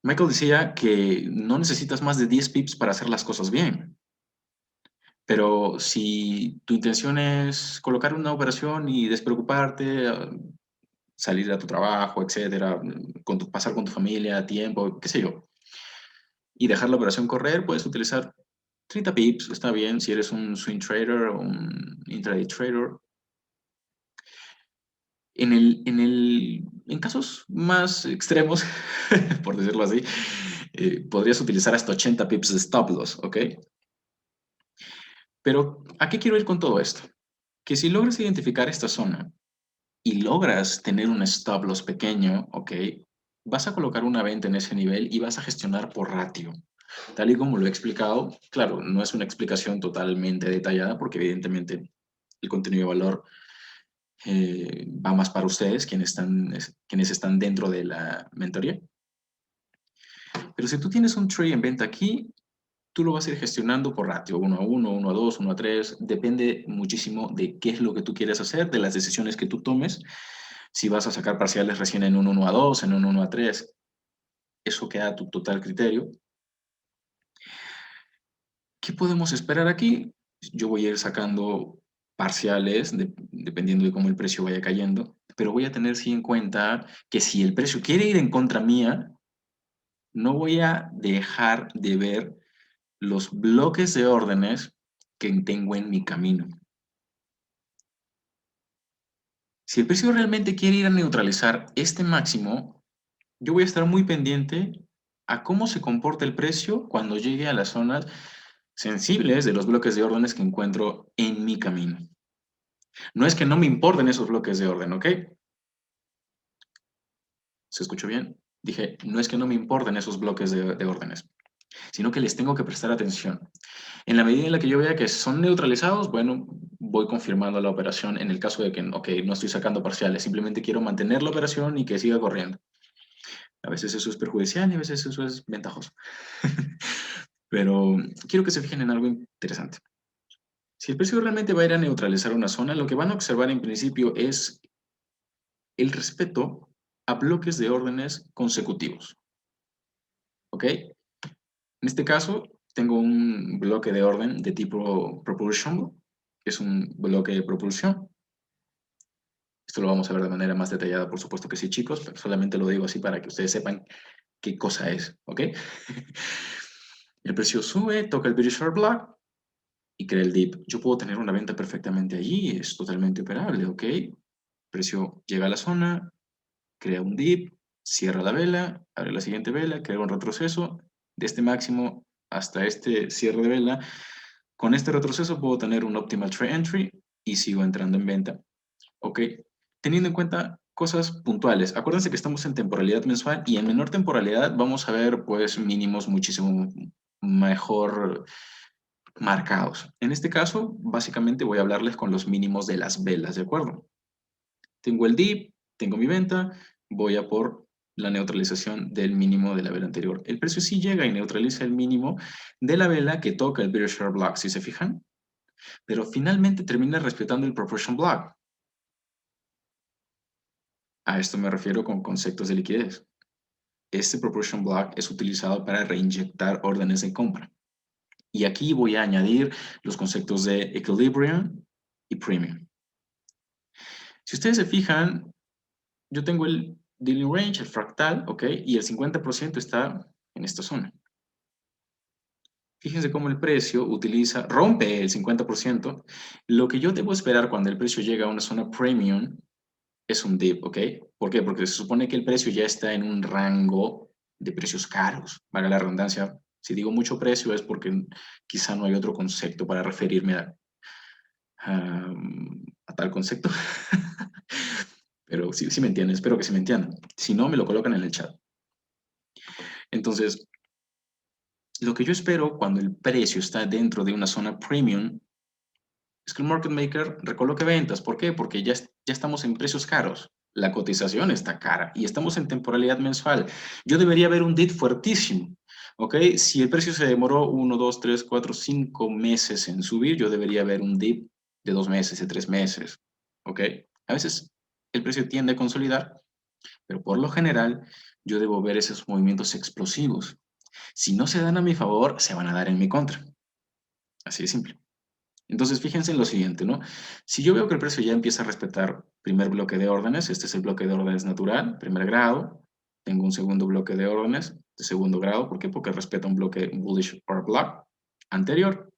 Michael decía que no necesitas más de 10 pips para hacer las cosas bien. Pero si tu intención es colocar una operación y despreocuparte, salir a tu trabajo, etcétera, pasar con tu familia, tiempo, qué sé yo, y dejar la operación correr, puedes utilizar 30 pips, está bien, si eres un swing trader o un intraday trader. En casos más extremos, por decirlo así, podrías utilizar hasta 80 pips de stop loss, ¿ok? Pero, ¿a qué quiero ir con todo esto? Que si logras identificar esta zona y logras tener un stop loss pequeño, ¿ok? Vas a colocar una venta en ese nivel y vas a gestionar por ratio. Tal y como lo he explicado, claro, no es una explicación totalmente detallada porque evidentemente el contenido de valor va más para ustedes, quienes están dentro de la mentoría. Pero si tú tienes un trade en venta aquí, tú lo vas a ir gestionando por ratio, 1 a 1, 1 a 2, 1 a 3, depende muchísimo de qué es lo que tú quieres hacer, de las decisiones que tú tomes. Si vas a sacar parciales recién en un 1 a 2, en un 1 a 3, eso queda a tu total criterio. ¿Qué podemos esperar aquí? Yo voy a ir sacando parciales dependiendo de cómo el precio vaya cayendo, pero voy a tener sí en cuenta que si el precio quiere ir en contra mía, no voy a dejar de ver los bloques de órdenes que tengo en mi camino. Si el precio realmente quiere ir a neutralizar este máximo, yo voy a estar muy pendiente a cómo se comporta el precio cuando llegue a las zonas sensibles de los bloques de órdenes que encuentro en mi camino. No es que no me importen esos bloques de orden, ¿ok? ¿Se escuchó bien? Dije, no es que no me importen esos bloques de órdenes, sino que les tengo que prestar atención. En la medida en la que yo vea que son neutralizados, bueno, voy confirmando la operación en el caso de que, ok, no estoy sacando parciales, simplemente quiero mantener la operación y que siga corriendo. A veces eso es perjudicial y a veces eso es ventajoso. Pero quiero que se fijen en algo interesante. Si el precio realmente va a ir a neutralizar una zona, lo que van a observar en principio es el respeto a bloques de órdenes consecutivos. ¿Ok? En este caso, tengo un bloque de orden de tipo propulsion, que es un bloque de propulsión. Esto lo vamos a ver de manera más detallada, por supuesto que sí, chicos, pero solamente lo digo así para que ustedes sepan qué cosa es, ¿ok? El precio sube, toca el British Short Block y crea el dip. Yo puedo tener una venta perfectamente allí, es totalmente operable, ¿ok? El precio llega a la zona, crea un dip, cierra la vela, abre la siguiente vela, crea un retroceso de este máximo hasta este cierre de vela. Con este retroceso puedo tener un optimal trade entry y sigo entrando en venta. ¿Ok? Teniendo en cuenta cosas puntuales. Acuérdense que estamos en temporalidad mensual y en menor temporalidad vamos a ver pues mínimos muchísimo mejor marcados. En este caso, básicamente voy a hablarles con los mínimos de las velas, ¿de acuerdo? Tengo el dip, tengo mi venta, voy a por la neutralización del mínimo de la vela anterior. El precio sí llega y neutraliza el mínimo de la vela que toca el British Short Block, si se fijan, pero finalmente termina respetando el Proportion Block. A esto me refiero con conceptos de liquidez. Este Proportion Block es utilizado para reinyectar órdenes de compra. Y aquí voy a añadir los conceptos de equilibrium y premium. Si ustedes se fijan, yo tengo el daily range, el fractal, ¿ok? Y el 50% está en esta zona. Fíjense cómo el precio rompe el 50%. Lo que yo debo esperar cuando el precio llega a una zona premium es un dip, ¿ok? ¿Por qué? Porque se supone que el precio ya está en un rango de precios caros. Valga la redundancia. Si digo mucho precio es porque quizá no hay otro concepto para referirme a tal concepto. Pero sí me entienden, espero que sí me entiendan. Si no, me lo colocan en el chat. Entonces, lo que yo espero cuando el precio está dentro de una zona premium es que el market maker recoloque ventas. ¿Por qué? Porque ya estamos en precios caros. La cotización está cara y estamos en temporalidad mensual. Yo debería ver un dip fuertísimo. ¿Ok? Si el precio se demoró 1, 2, 3, 4, 5 meses en subir, yo debería ver un dip de 2 meses, de 3 meses. ¿Ok? A veces el precio tiende a consolidar, pero por lo general yo debo ver esos movimientos explosivos. Si no se dan a mi favor, se van a dar en mi contra. Así de simple. Entonces, fíjense en lo siguiente, ¿no? Si yo veo que el precio ya empieza a respetar primer bloque de órdenes, este es el bloque de órdenes natural, primer grado, tengo un segundo bloque de órdenes de segundo grado, ¿por qué? Porque respeta un bloque bullish or block anterior.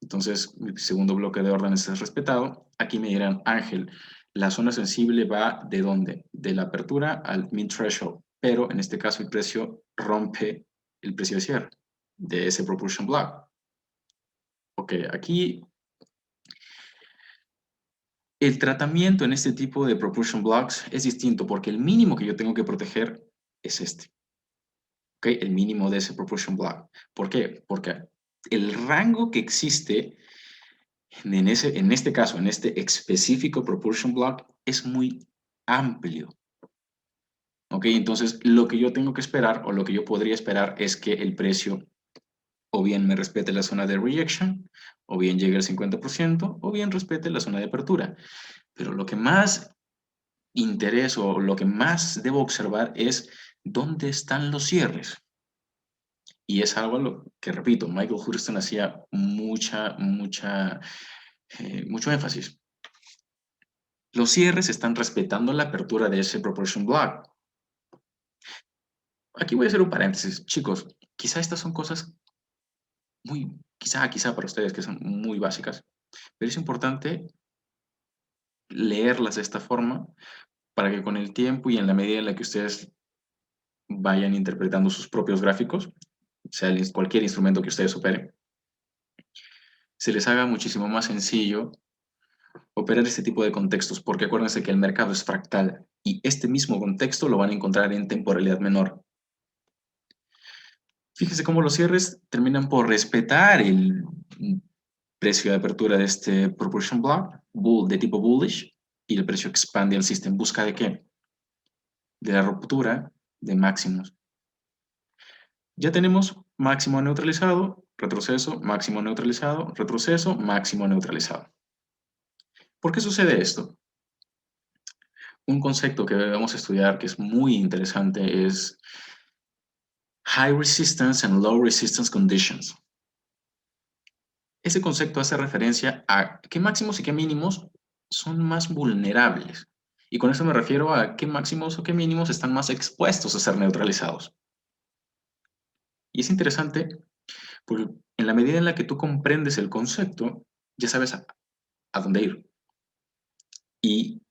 Entonces, mi segundo bloque de órdenes es respetado. Aquí me dirán, Ángel, la zona sensible va ¿de dónde? De la apertura al mid threshold, pero en este caso el precio rompe el precio de cierre de ese propulsion block. Ok, aquí el tratamiento en este tipo de propulsion blocks es distinto porque el mínimo que yo tengo que proteger es este. ¿Ok? El mínimo de ese propulsion block. ¿Por qué? Porque el rango que existe en este caso, en este específico propulsion block, es muy amplio. ¿Ok? Entonces, lo que yo tengo que esperar o lo que yo podría esperar es que el precio o bien me respete la zona de rejection, o bien llegue al 50%, o bien respete la zona de apertura. Pero lo que más interés o lo que más debo observar es dónde están los cierres. Y es algo a lo que, repito, Michael Hursten hacía mucho énfasis. Los cierres están respetando la apertura de ese proportion block. Aquí voy a hacer un paréntesis. Chicos, quizá estas son cosas quizá para ustedes que son muy básicas, pero es importante leerlas de esta forma para que con el tiempo y en la medida en la que ustedes vayan interpretando sus propios gráficos, sea cualquier instrumento que ustedes operen, se les haga muchísimo más sencillo operar este tipo de contextos, porque acuérdense que el mercado es fractal y este mismo contexto lo van a encontrar en temporalidad menor. Fíjense cómo los cierres terminan por respetar el precio de apertura de este propulsion block, de tipo bullish, y el precio expande al sistema en busca de ¿qué? De la ruptura de máximos. Ya tenemos máximo neutralizado, retroceso, máximo neutralizado, retroceso, máximo neutralizado. ¿Por qué sucede esto? Un concepto que debemos estudiar que es muy interesante es High Resistance and Low Resistance Conditions. Ese concepto hace referencia a qué máximos y qué mínimos son más vulnerables. Y con eso me refiero a qué máximos o qué mínimos están más expuestos a ser neutralizados. Y es interesante porque en la medida en la que tú comprendes el concepto, ya sabes a dónde ir. Y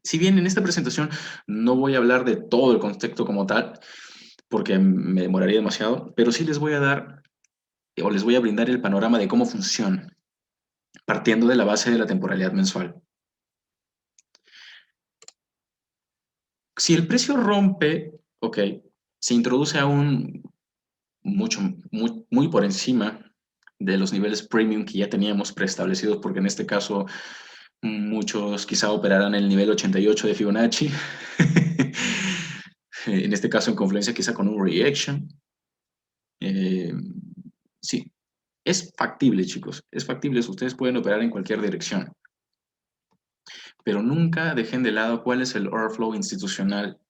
si bien en esta presentación no voy a hablar de todo el concepto como tal, porque me demoraría demasiado, pero sí les voy a dar o les voy a brindar el panorama de cómo funciona, partiendo de la base de la temporalidad mensual. Si el precio rompe, ok, se introduce aún muy por encima de los niveles premium que ya teníamos preestablecidos, porque en este caso muchos quizá operarán el nivel 88 de Fibonacci. En este caso en confluencia quizá con un reaction. Sí, es factible, chicos, es factible. Ustedes pueden operar en cualquier dirección, pero nunca dejen de lado cuál es el order flow institucional.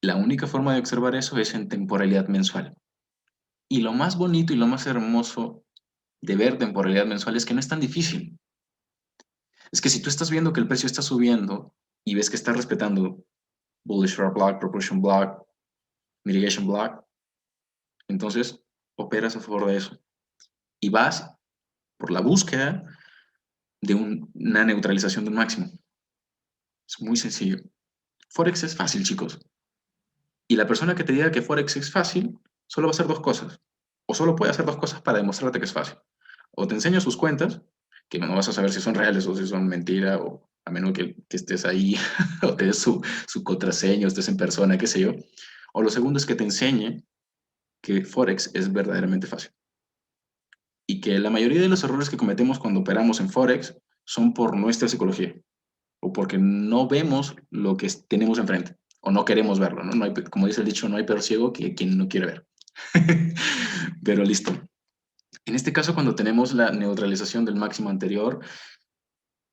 La única forma de observar eso es en temporalidad mensual. Y lo más bonito y lo más hermoso de ver temporalidad mensual es que no es tan difícil. Es que si tú estás viendo que el precio está subiendo y ves que está respetando bullish short block, propulsion block, mitigation block, entonces operas a favor de eso. Y vas por la búsqueda de una neutralización de un máximo. Es muy sencillo. Forex es fácil, chicos. Y la persona que te diga que Forex es fácil, solo va a hacer dos cosas. O solo puede hacer dos cosas para demostrarte que es fácil. O te enseño sus cuentas, que no vas a saber si son reales o si son mentira, o a menos que estés ahí, o te des su contraseña, o estés en persona, qué sé yo. O lo segundo es que te enseñe que Forex es verdaderamente fácil. Y que la mayoría de los errores que cometemos cuando operamos en Forex son por nuestra psicología o porque no vemos lo que tenemos enfrente o no queremos verlo, ¿no? No hay, como dice el dicho, no hay peor ciego que quien no quiere ver. Pero listo. En este caso, cuando tenemos la neutralización del máximo anterior,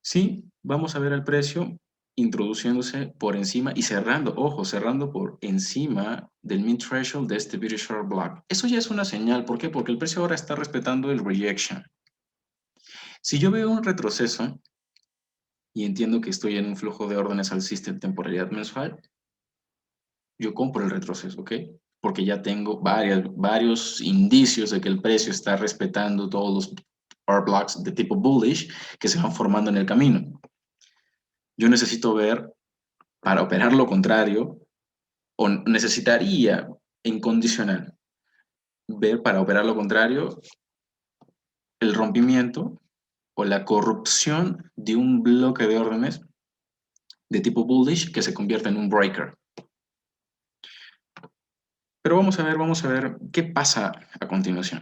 sí, vamos a ver el precio introduciéndose por encima y cerrando, ojo, cerrando por encima del mean threshold de este British Short Block. Eso ya es una señal. ¿Por qué? Porque el precio ahora está respetando el rejection. Si yo veo un retroceso y entiendo que estoy en un flujo de órdenes alcista en temporalidad mensual, yo compro el retroceso, ¿ok? Porque ya tengo varios indicios de que el precio está respetando todos los power blocks de tipo bullish que se van formando en el camino. Yo necesito ver para operar lo contrario, o necesitaría en condicional ver para operar lo contrario el rompimiento o la corrupción de un bloque de órdenes de tipo bullish que se convierte en un breaker. Pero vamos a ver qué pasa a continuación.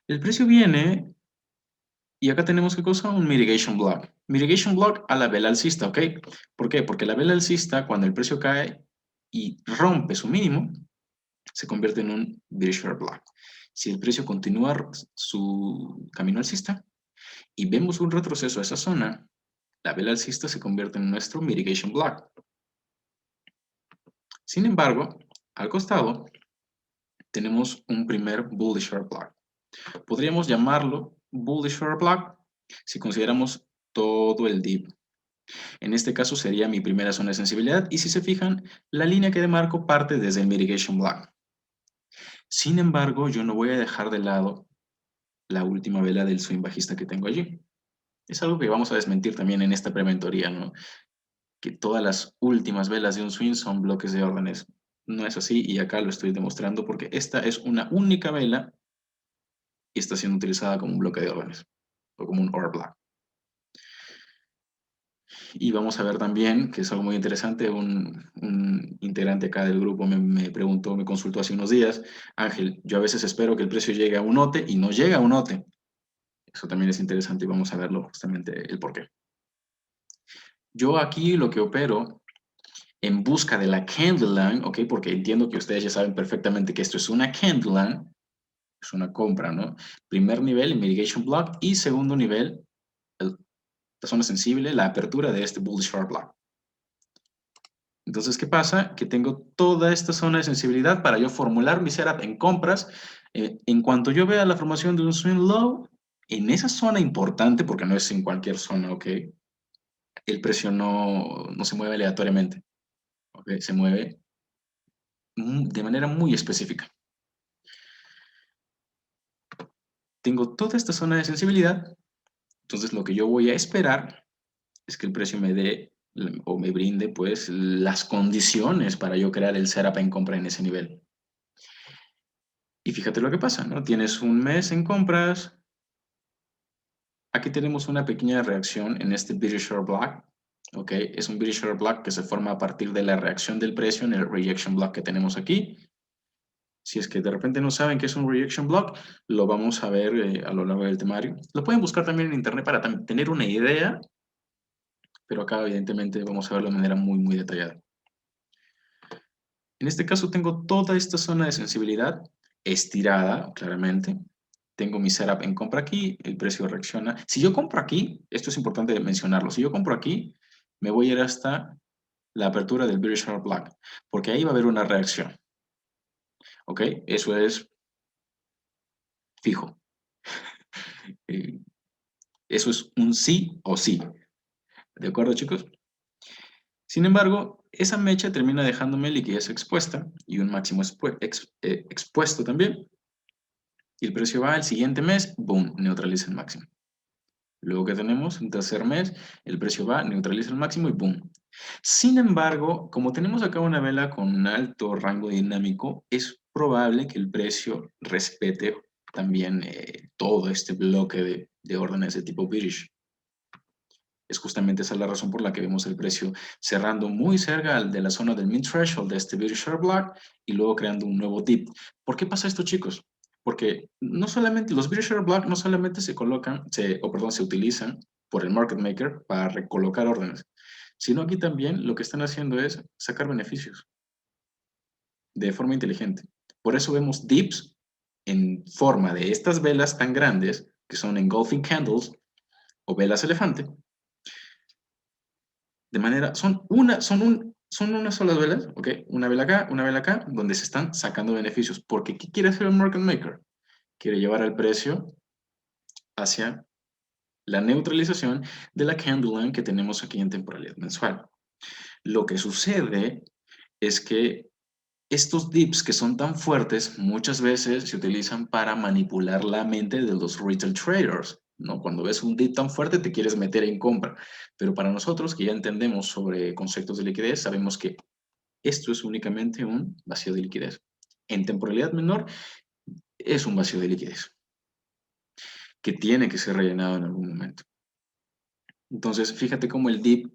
El precio viene y acá tenemos qué cosa, un mitigation block. Mitigation block a la vela alcista, ¿ok? ¿Por qué? Porque la vela alcista, cuando el precio cae y rompe su mínimo, se convierte en un bearish block. Si el precio continúa su camino alcista y vemos un retroceso a esa zona, la vela alcista se convierte en nuestro mitigation block. Sin embargo, al costado tenemos un primer bullish block. Podríamos llamarlo bullish block si consideramos todo el dip. En este caso sería mi primera zona de sensibilidad y si se fijan, la línea que demarco parte desde el mitigation block. Sin embargo, yo no voy a dejar de lado la última vela del swing bajista que tengo allí. Es algo que vamos a desmentir también en esta prementoría, ¿no? Que todas las últimas velas de un swing son bloques de órdenes. No es así y acá lo estoy demostrando porque esta es una única vela y está siendo utilizada como un bloque de órdenes o como un OR block. Y vamos a ver también, que es algo muy interesante, un integrante acá del grupo me preguntó, me consultó hace unos días, Ángel, yo a veces espero que el precio llegue a un OTE y no llega a un OTE. Eso también es interesante y vamos a verlo justamente el por qué. Yo aquí lo que opero en busca de la candle line, ¿ok? Porque entiendo que ustedes ya saben perfectamente que esto es una candle line, es una compra, ¿no? Primer nivel, el mitigation block, y segundo nivel, la zona sensible, la apertura de este bullish short block. Entonces, ¿qué pasa? Que tengo toda esta zona de sensibilidad para yo formular mi setup en compras. En cuanto yo vea la formación de un swing low, en esa zona importante, porque no es en cualquier zona, ¿ok? El precio no se mueve aleatoriamente, ¿ok? Se mueve de manera muy específica. Tengo toda esta zona de sensibilidad, entonces lo que yo voy a esperar es que el precio me dé o me brinde pues las condiciones para yo crear el setup en compra en ese nivel. Y fíjate lo que pasa, ¿no? Tienes un mes en compras, aquí tenemos una pequeña reacción en este bearish short block, ¿ok? Es un bearish short block que se forma a partir de la reacción del precio en el rejection block que tenemos aquí. Si es que de repente no saben qué es un rejection block, lo vamos a ver a lo largo del temario. Lo pueden buscar también en internet para tener una idea, pero acá evidentemente vamos a verlo de manera muy detallada. En este caso tengo toda esta zona de sensibilidad estirada, claramente. Tengo mi setup en compra aquí, el precio reacciona. Si yo compro aquí, esto es importante mencionarlo, si yo compro aquí, me voy a ir hasta la apertura del bearish short block, porque ahí va a haber una reacción. ¿Ok? Eso es fijo. Eh, Eso es un sí o sí. ¿De acuerdo, chicos? Sin embargo, esa mecha termina dejándome liquidez expuesta y un máximo expuesto también. Y el precio va al siguiente mes, boom, neutraliza el máximo. Luego que tenemos un tercer mes, el precio va, neutraliza el máximo y boom. Sin embargo, como tenemos acá una vela con un alto rango dinámico, es probable que el precio respete también todo este bloque de órdenes de tipo bearish. Es justamente esa la razón por la que vemos el precio cerrando muy cerca de la zona del mid threshold de este bearish share block y luego creando un nuevo dip. ¿Por qué pasa esto, chicos? Porque no solamente los bearish share block no solamente se colocan, se utilizan por el market maker para recolocar órdenes, sino aquí también lo que están haciendo es sacar beneficios de forma inteligente. Por eso vemos dips en forma de estas velas tan grandes que son engulfing candles o velas elefante. De manera, son unas solas velas, ¿ok? Una vela acá, donde se están sacando beneficios. Porque ¿qué quiere hacer el market maker? Quiere llevar el precio hacia la neutralización de la candle line que tenemos aquí en temporalidad mensual. Lo que sucede es que estos dips que son tan fuertes muchas veces se utilizan para manipular la mente de los retail traders, ¿no? Cuando ves un dip tan fuerte te quieres meter en compra, pero para nosotros que ya entendemos sobre conceptos de liquidez, sabemos que esto es únicamente un vacío de liquidez. En temporalidad menor es un vacío de liquidez que tiene que ser rellenado en algún momento. Entonces, fíjate cómo el dip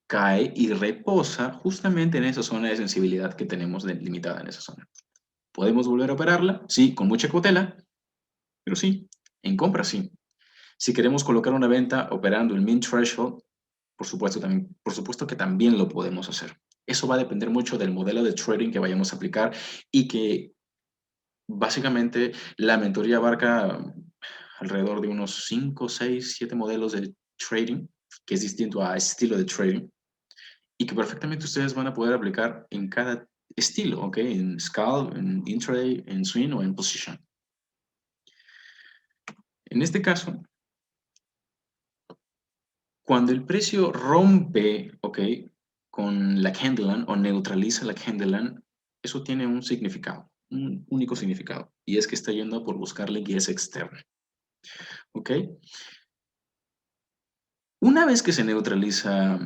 cae y reposa justamente en esa zona de sensibilidad que tenemos limitada en esa zona. ¿Podemos volver a operarla? Sí, con mucha cautela, pero sí, en compra sí. Si queremos colocar una venta operando el min threshold, por supuesto que también lo podemos hacer. Eso va a depender mucho del modelo de trading que vayamos a aplicar y que básicamente la mentoría abarca alrededor de unos 5, 6, 7 modelos de trading, que es distinto a estilo de trading, y que perfectamente ustedes van a poder aplicar en cada estilo, ¿ok? En scalp, en intraday, en swing o en position. En este caso, cuando el precio rompe, ¿ok? Con la candle o neutraliza la candle, eso tiene un significado, un único significado, y es que está yendo por buscar liquidez externa, ¿ok? Una vez que se neutraliza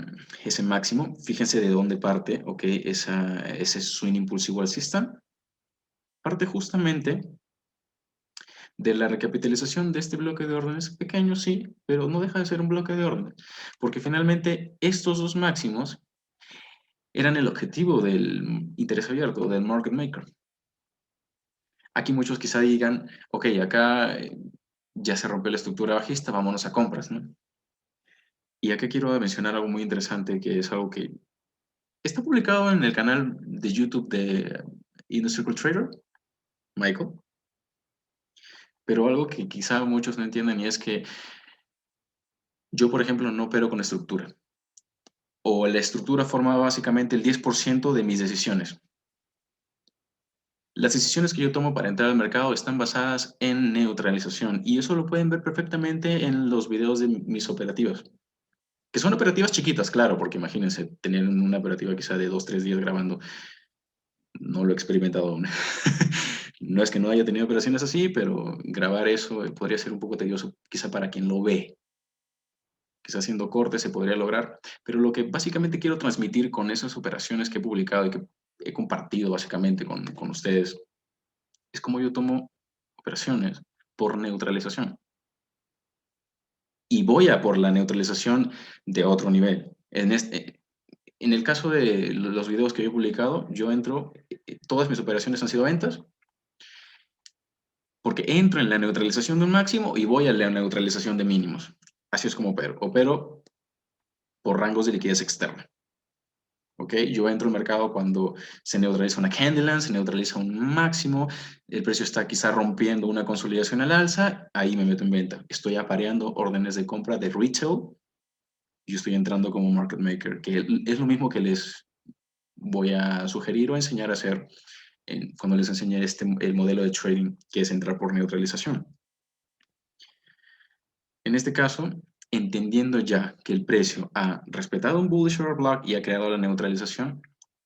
ese máximo, fíjense de dónde parte, ¿ok? Ese swing impulsivo alcista, parte justamente de la recapitalización de este bloque de órdenes, pequeño sí, pero no deja de ser un bloque de órdenes, porque finalmente estos dos máximos eran el objetivo del interés abierto, del market maker. Aquí muchos quizá digan, ok, acá ya se rompió la estructura bajista, vámonos a compras, ¿no? Y acá quiero mencionar algo muy interesante, que es algo que está publicado en el canal de YouTube de Inner Circle Trader, Michael, pero algo que quizá muchos no entienden y es que yo, por ejemplo, no opero con estructura, o la estructura forma básicamente el 10% de mis decisiones. Las decisiones que yo tomo para entrar al mercado están basadas en neutralización y eso lo pueden ver perfectamente en los videos de mis operativas, que son operativas chiquitas, claro, porque imagínense tener una operativa quizá de 2, 3 días grabando, no lo he experimentado aún. No es que no haya tenido operaciones así, pero grabar eso podría ser un poco tedioso quizá para quien lo ve. Quizá haciendo cortes se podría lograr, pero lo que básicamente quiero transmitir con esas operaciones que he publicado y que he compartido básicamente con ustedes es como yo tomo operaciones por neutralización. Y voy a por la neutralización de otro nivel. En el caso de los videos que yo he publicado, yo entro, todas mis operaciones han sido ventas, porque entro en la neutralización de un máximo y voy a la neutralización de mínimos. Así es como opero. Opero por rangos de liquidez externa. ¿Ok? Yo entro al mercado cuando se neutraliza una candle, se neutraliza un máximo, el precio está quizá rompiendo una consolidación al alza, ahí me meto en venta. Estoy apareando órdenes de compra de retail, yo estoy entrando como market maker, que es lo mismo que les voy a sugerir o enseñar a hacer cuando les enseñé el modelo de trading, que es entrar por neutralización. En este caso, entendiendo ya que el precio ha respetado un bullish order block y ha creado la neutralización,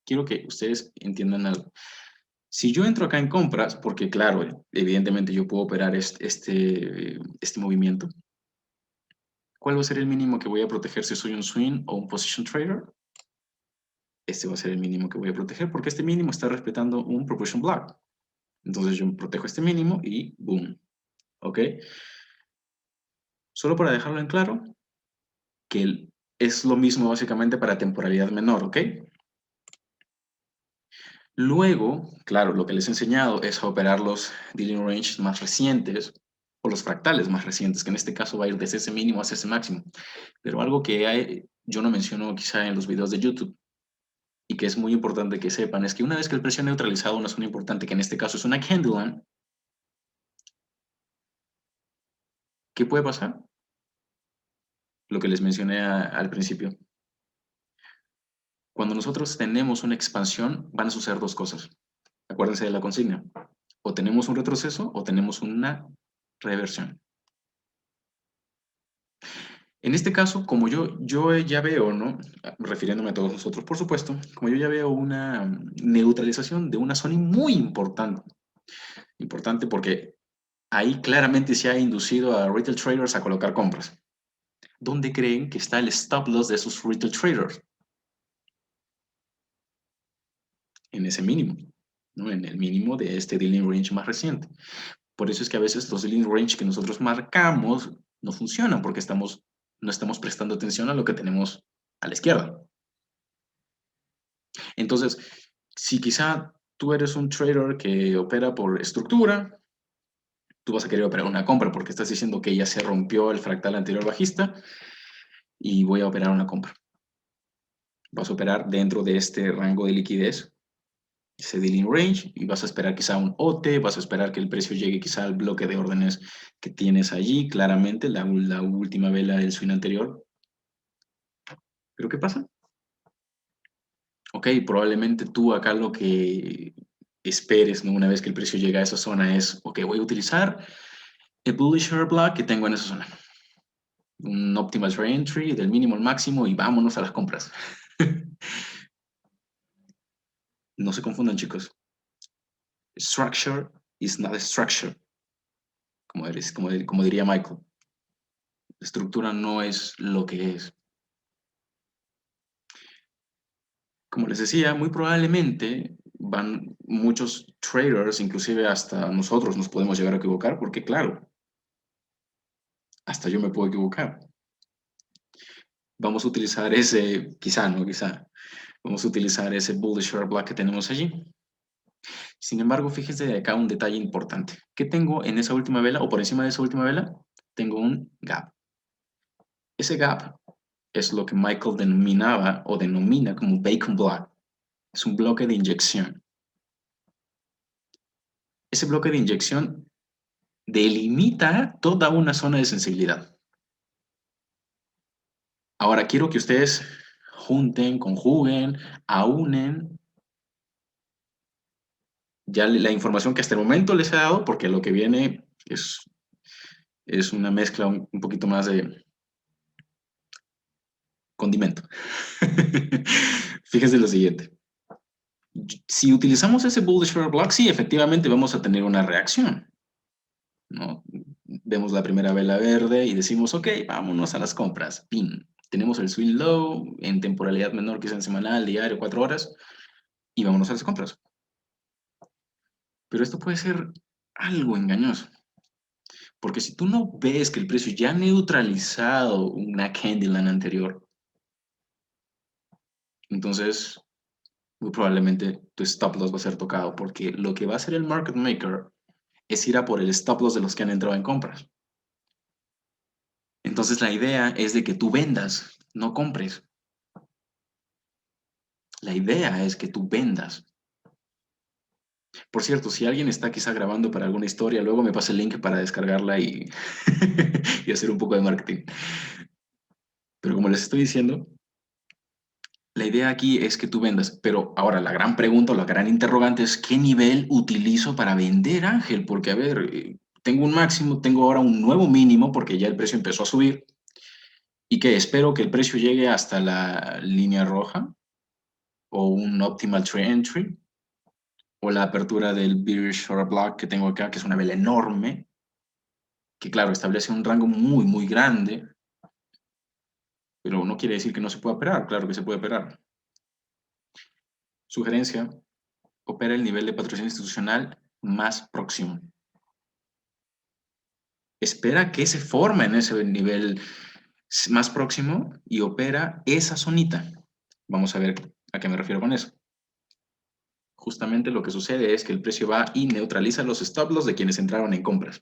quiero que ustedes entiendan algo. Si yo entro acá en compras, porque claro, evidentemente yo puedo operar este movimiento, ¿cuál va a ser el mínimo que voy a proteger si soy un swing o un position trader? Este va a ser el mínimo que voy a proteger porque este mínimo está respetando un propulsion block. Entonces yo protejo este mínimo y boom. ¿Ok? Solo para dejarlo en claro, que es lo mismo básicamente para temporalidad menor, ¿ok? Luego, claro, lo que les he enseñado es a operar los dealing ranges más recientes o los fractales más recientes, que en este caso va a ir desde ese mínimo hacia ese máximo. Pero algo que yo no menciono quizá en los videos de YouTube y que es muy importante que sepan es que una vez que el precio ha neutralizado una zona importante, que en este caso es una candle, ¿qué puede pasar? Lo que les mencioné al principio. Cuando nosotros tenemos una expansión, van a suceder dos cosas. Acuérdense de la consigna. O tenemos un retroceso o tenemos una reversión. En este caso, como yo ya veo, ¿no? Refiriéndome a todos nosotros, por supuesto, como yo ya veo una neutralización de una zona muy importante. Importante porque ahí claramente se ha inducido a retail traders a colocar compras. ¿Dónde creen que está el stop loss de esos retail traders? En ese mínimo, ¿no? En el mínimo de este dealing range más reciente. Por eso es que a veces los dealing range que nosotros marcamos no funcionan porque no estamos prestando atención a lo que tenemos a la izquierda. Entonces, si quizá tú eres un trader que opera por estructura, tú vas a querer operar una compra porque estás diciendo que ya se rompió el fractal anterior bajista y voy a operar una compra. Vas a operar dentro de este rango de liquidez, ese dealing range, y vas a esperar quizá un OT, vas a esperar que el precio llegue quizá al bloque de órdenes que tienes allí, claramente, la última vela del swing anterior. ¿Pero qué pasa? Ok, probablemente tú acá lo que esperes, ¿no? Una vez que el precio llega a esa zona es, ok, voy a utilizar el bullish order block que tengo en esa zona. Un optimal re-entry del mínimo al máximo y vámonos a las compras. No se confundan, chicos. Structure is not a structure, como diría Michael. La estructura no es lo que es. Como les decía, muy probablemente van muchos traders, inclusive hasta nosotros nos podemos llegar a equivocar, porque claro, hasta yo me puedo equivocar. Vamos a utilizar quizá, vamos a utilizar ese bullish order block que tenemos allí. Sin embargo, fíjense de acá un detalle importante. ¿Qué tengo en esa última vela o por encima de esa última vela? Tengo un gap. Ese gap es lo que Michael denominaba o denomina como bacon block. Es un bloque de inyección. Ese bloque de inyección delimita toda una zona de sensibilidad. Ahora quiero que ustedes junten, conjuguen, aúnen ya la información que hasta el momento les he dado, porque lo que viene es una mezcla un poquito más de condimento. Fíjense lo siguiente. Si utilizamos ese bullish order block, sí, efectivamente vamos a tener una reacción, ¿no? Vemos la primera vela verde y decimos, ok, vámonos a las compras. ¡Pin! Tenemos el swing low en temporalidad menor, quizá en semanal, diario, 4 horas, y vámonos a las compras. Pero esto puede ser algo engañoso. Porque si tú no ves que el precio ya ha neutralizado una candle anterior, entonces muy probablemente tu stop loss va a ser tocado, porque lo que va a hacer el market maker es ir a por el stop loss de los que han entrado en compras. Entonces la idea es de que tú vendas, no compres. La idea es que tú vendas. Por cierto, si alguien está quizá grabando para alguna historia, luego me pasa el link para descargarla y, y hacer un poco de marketing. Pero como les estoy diciendo, La idea aquí es que tú vendas, pero ahora la gran pregunta o la gran interrogante es ¿qué nivel utilizo para vender, Ángel? Porque, a ver, tengo un máximo, tengo ahora un nuevo mínimo porque ya el precio empezó a subir. ¿Y qué? Espero que el precio llegue hasta la línea roja o un optimal trade entry o la apertura del bearish order block que tengo acá, que es una vela enorme, que claro, establece un rango muy, muy grande, pero no quiere decir que no se pueda operar, claro que se puede operar. Sugerencia, opera el nivel de patrocinio institucional más próximo. Espera que se forma en ese nivel más próximo y opera esa zonita. Vamos a ver a qué me refiero con eso. Justamente lo que sucede es que el precio va y neutraliza los stop loss de quienes entraron en compras.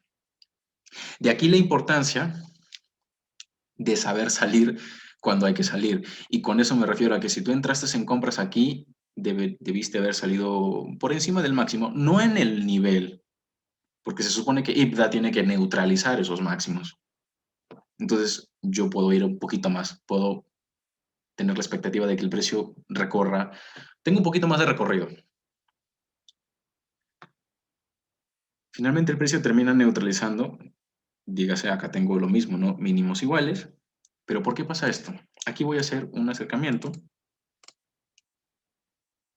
De aquí la importancia de saber salir cuando hay que salir. Y con eso me refiero a que si tú entraste en compras aquí, debiste haber salido por encima del máximo, no en el nivel, porque se supone que IPDA tiene que neutralizar esos máximos. Entonces yo puedo ir un poquito más, puedo tener la expectativa de que el precio recorra, tengo un poquito más de recorrido. Finalmente el precio termina neutralizando, dígase acá tengo lo mismo, ¿no? Mínimos iguales, pero ¿por qué pasa esto? Aquí voy a hacer un acercamiento.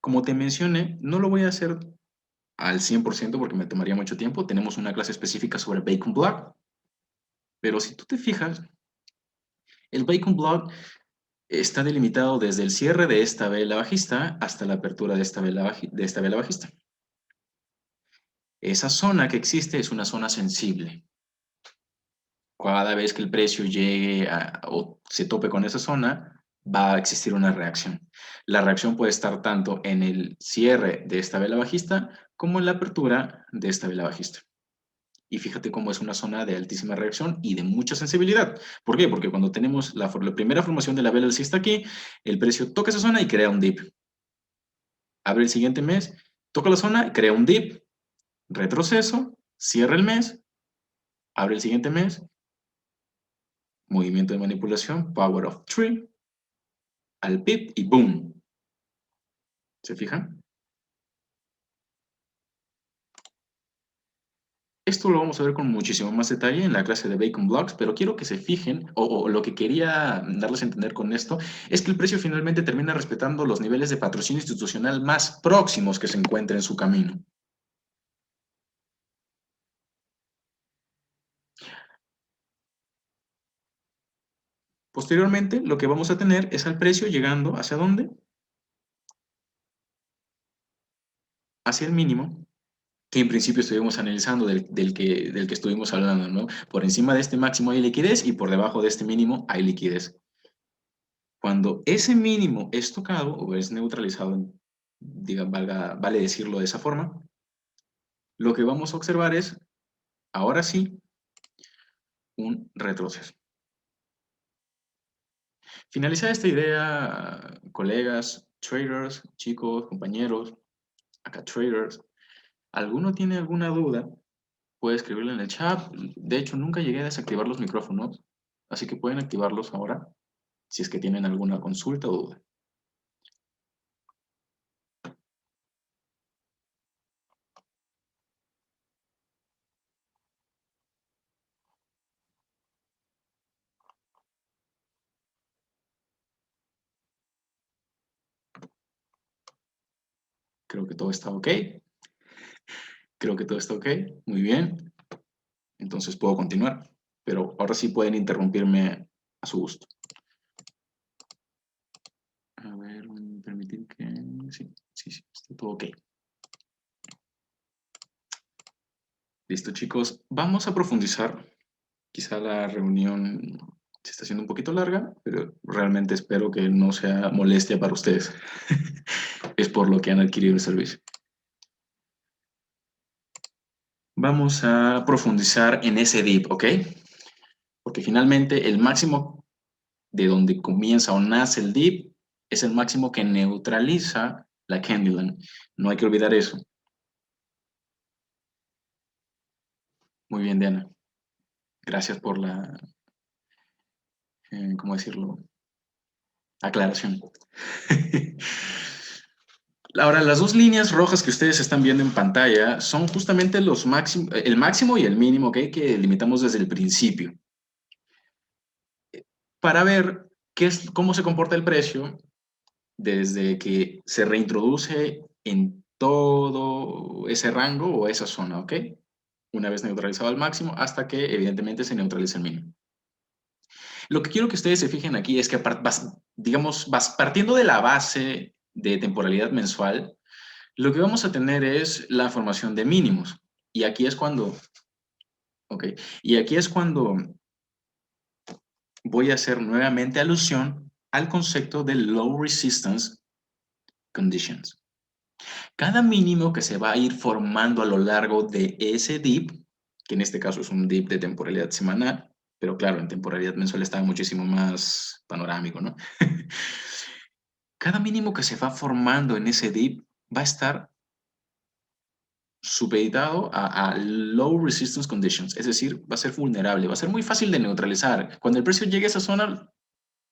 Como te mencioné, no lo voy a hacer al 100% porque me tomaría mucho tiempo. Tenemos una clase específica sobre Bacon Block, pero si tú te fijas, el Bacon Block está delimitado desde el cierre de esta vela bajista hasta la apertura de esta vela bajista. Esa zona que existe es una zona sensible. Cada vez que el precio llegue o se tope con esa zona, va a existir una reacción. La reacción puede estar tanto en el cierre de esta vela bajista como en la apertura de esta vela bajista. Y fíjate cómo es una zona de altísima reacción y de mucha sensibilidad. ¿Por qué? Porque cuando tenemos la primera formación de la vela alcista aquí, el precio toca esa zona y crea un dip. Abre el siguiente mes, toca la zona, crea un dip, retroceso, cierra el mes, abre el siguiente mes, movimiento de manipulación, power of three, al pip y boom. ¿Se fijan? Esto lo vamos a ver con muchísimo más detalle en la clase de Bacon Blocks, pero quiero que se fijen, o lo que quería darles a entender con esto, es que el precio finalmente termina respetando los niveles de patrocinio institucional más próximos que se encuentren en su camino. Posteriormente, lo que vamos a tener es al precio llegando ¿hacia dónde? Hacia el mínimo, que en principio estuvimos analizando del que estuvimos hablando, ¿no? Por encima de este máximo hay liquidez y por debajo de este mínimo hay liquidez. Cuando ese mínimo es tocado o es neutralizado, vale decirlo de esa forma, lo que vamos a observar es, ahora sí, un retroceso. Finalizada esta idea, colegas, traders, chicos, compañeros, acá traders, ¿alguno tiene alguna duda? Puede escribirlo en el chat. De hecho, nunca llegué a desactivar los micrófonos, así que pueden activarlos ahora si es que tienen alguna consulta o duda. Creo que todo está ok. Creo que todo está ok. Muy bien. Entonces puedo continuar. Pero ahora sí pueden interrumpirme a su gusto. A ver, permitir que... Sí, está todo ok. Listo, chicos. Vamos a profundizar. Quizá la reunión se está haciendo un poquito larga, pero realmente espero que no sea molestia para ustedes. Es por lo que han adquirido el servicio. Vamos a profundizar en ese dip, ¿ok? Porque finalmente el máximo de donde comienza o nace el dip es el máximo que neutraliza la candle. No hay que olvidar eso. Muy bien, Diana. Gracias por la, ¿cómo decirlo? Aclaración. Ahora, las dos líneas rojas que ustedes están viendo en pantalla son justamente el máximo y el mínimo, ¿ok? Que limitamos desde el principio. Para ver cómo se comporta el precio desde que se reintroduce en todo ese rango o esa zona, ¿ok? Una vez neutralizado al máximo hasta que evidentemente se neutraliza el mínimo. Lo que quiero que ustedes se fijen aquí es que, digamos, partiendo de la base de temporalidad mensual, lo que vamos a tener es la formación de mínimos. Y aquí es cuando, ok, y aquí es cuando voy a hacer nuevamente alusión al concepto de low resistance conditions. Cada mínimo que se va a ir formando a lo largo de ese dip, que en este caso es un dip de temporalidad semanal, pero claro, en temporalidad mensual está muchísimo más panorámico, ¿no? Cada mínimo que se va formando en ese dip va a estar supeditado a low resistance conditions, es decir, va a ser vulnerable, va a ser muy fácil de neutralizar. Cuando el precio llegue a esa zona,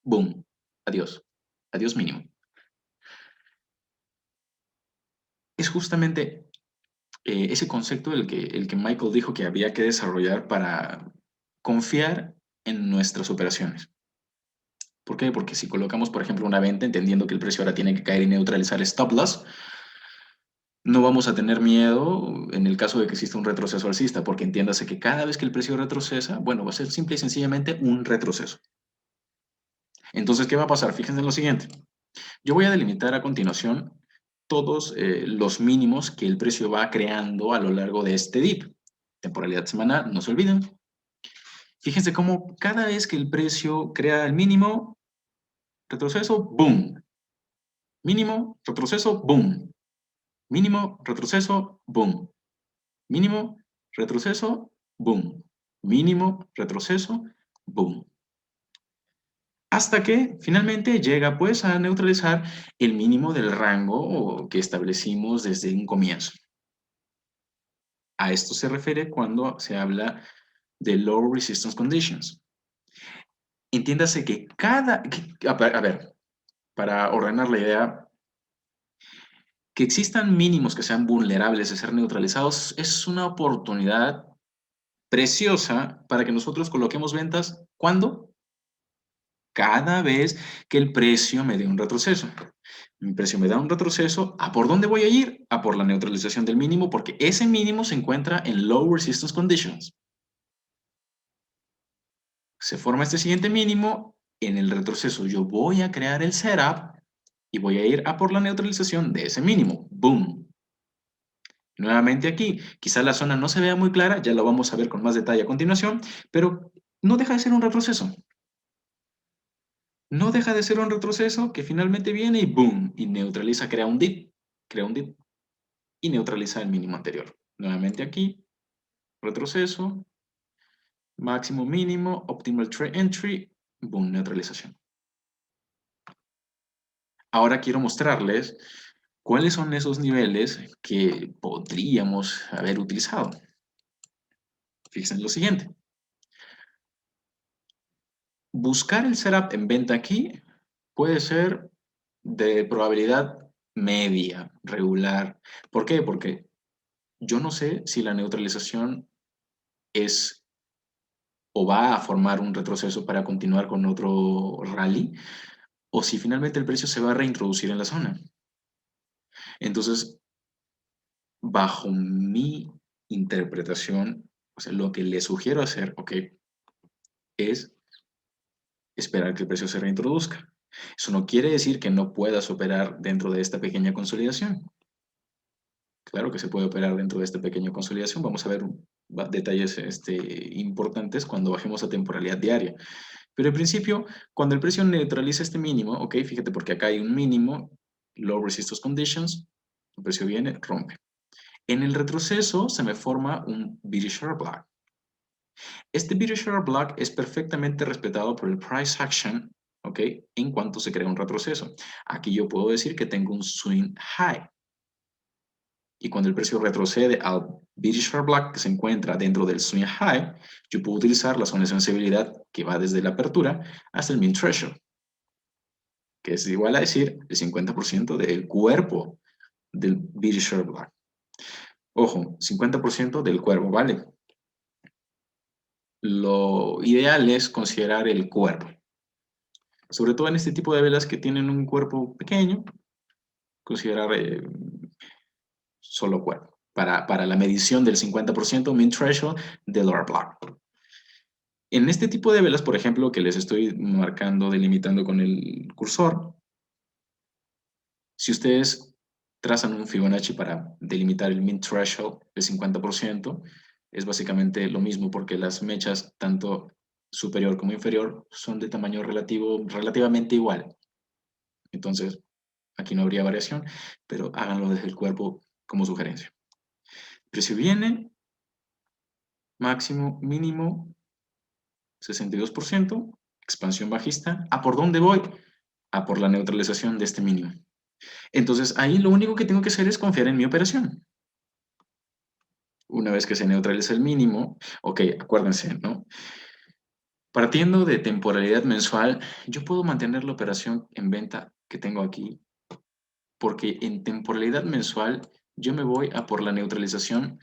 boom, adiós, adiós mínimo. Es justamente ese concepto el que Michael dijo que había que desarrollar para confiar en nuestras operaciones. ¿Por qué? Porque si colocamos, por ejemplo, una venta, entendiendo que el precio ahora tiene que caer y neutralizar stop loss, no vamos a tener miedo en el caso de que exista un retroceso alcista, porque entiéndase que cada vez que el precio retrocesa, bueno, va a ser simple y sencillamente un retroceso. Entonces, ¿qué va a pasar? Fíjense en lo siguiente. Yo voy a delimitar a continuación todos los mínimos que el precio va creando a lo largo de este dip. Temporalidad semanal, no se olviden. Fíjense cómo cada vez que el precio crea el mínimo, retroceso, boom. Mínimo, retroceso, boom. Mínimo, retroceso, boom. Mínimo, retroceso, boom. Mínimo, retroceso, boom. Hasta que finalmente llega pues a neutralizar el mínimo del rango que establecimos desde un comienzo. A esto se refiere cuando se habla de low resistance conditions. Entiéndase que a ver, para ordenar la idea, que existan mínimos que sean vulnerables de ser neutralizados es una oportunidad preciosa para que nosotros coloquemos ventas. ¿Cuándo? Cada vez que el precio me dé un retroceso. Mi precio me da un retroceso, ¿a por dónde voy a ir? A por la neutralización del mínimo, porque ese mínimo se encuentra en low resistance conditions. Se forma este siguiente mínimo, en el retroceso yo voy a crear el setup y voy a ir a por la neutralización de ese mínimo. ¡Boom! Nuevamente aquí, quizás la zona no se vea muy clara, ya lo vamos a ver con más detalle a continuación, pero no deja de ser un retroceso. No deja de ser un retroceso que finalmente viene y ¡boom! Y neutraliza, crea un dip y neutraliza el mínimo anterior. Nuevamente aquí, retroceso, máximo mínimo, optimal trade entry, boom, neutralización. Ahora quiero mostrarles cuáles son esos niveles que podríamos haber utilizado. Fíjense en lo siguiente. Buscar el setup en venta aquí puede ser de probabilidad media, regular. ¿Por qué? Porque yo no sé si la neutralización es o va a formar un retroceso para continuar con otro rally, o si finalmente el precio se va a reintroducir en la zona. Entonces, bajo mi interpretación, o sea, lo que le sugiero hacer, ok, es esperar que el precio se reintroduzca. Eso no quiere decir que no puedas operar dentro de esta pequeña consolidación. Claro que se puede operar dentro de esta pequeña consolidación. Vamos a ver detalles importantes cuando bajemos a temporalidad diaria. Pero en principio, cuando el precio neutraliza este mínimo, ok, fíjate porque acá hay un mínimo, low resistance conditions, el precio viene, rompe. En el retroceso se me forma un bearish order block. Este bearish order block es perfectamente respetado por el price action, ok, en cuanto se crea un retroceso. Aquí yo puedo decir que tengo un swing high. Y cuando el precio retrocede al bearish order block que se encuentra dentro del swing high, yo puedo utilizar la zona de sensibilidad que va desde la apertura hasta el min threshold. que es igual a decir el 50% del cuerpo del British Black. Ojo, 50% del cuerpo, ¿vale? Lo ideal es considerar el cuerpo. Sobre todo en este tipo de velas que tienen un cuerpo pequeño, considerar solo cuerpo. Para la medición del 50% mean threshold del Lower Black. En este tipo de velas, por ejemplo, que les estoy marcando, delimitando con el cursor, si ustedes trazan un Fibonacci para delimitar el mean threshold del 50%, es básicamente lo mismo porque las mechas, tanto superior como inferior, son de tamaño relativamente igual. Entonces, aquí no habría variación, pero háganlo desde el cuerpo como sugerencia. Precio viene, máximo, mínimo, 62%, expansión bajista. ¿A por dónde voy? A por la neutralización de este mínimo. Entonces, ahí lo único que tengo que hacer es confiar en mi operación. Una vez que se neutraliza el mínimo, ok, acuérdense, ¿no? Partiendo de temporalidad mensual, yo puedo mantener la operación en venta que tengo aquí, porque en temporalidad mensual yo me voy a por la neutralización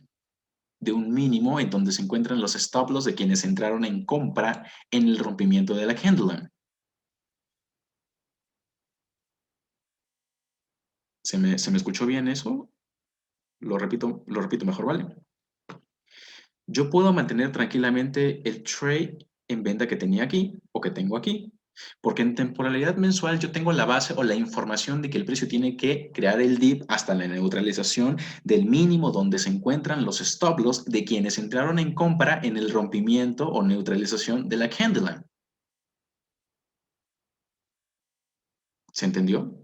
de un mínimo en donde se encuentran los stop loss de quienes entraron en compra en el rompimiento de la candle. ¿Se me escuchó bien eso? Lo repito mejor, ¿vale? Yo puedo mantener tranquilamente el trade en venta que tenía aquí o que tengo aquí, porque en temporalidad mensual yo tengo la base o la información de que el precio tiene que crear el dip hasta la neutralización del mínimo donde se encuentran los stop loss de quienes entraron en compra en el rompimiento o neutralización de la candle. ¿Se entendió?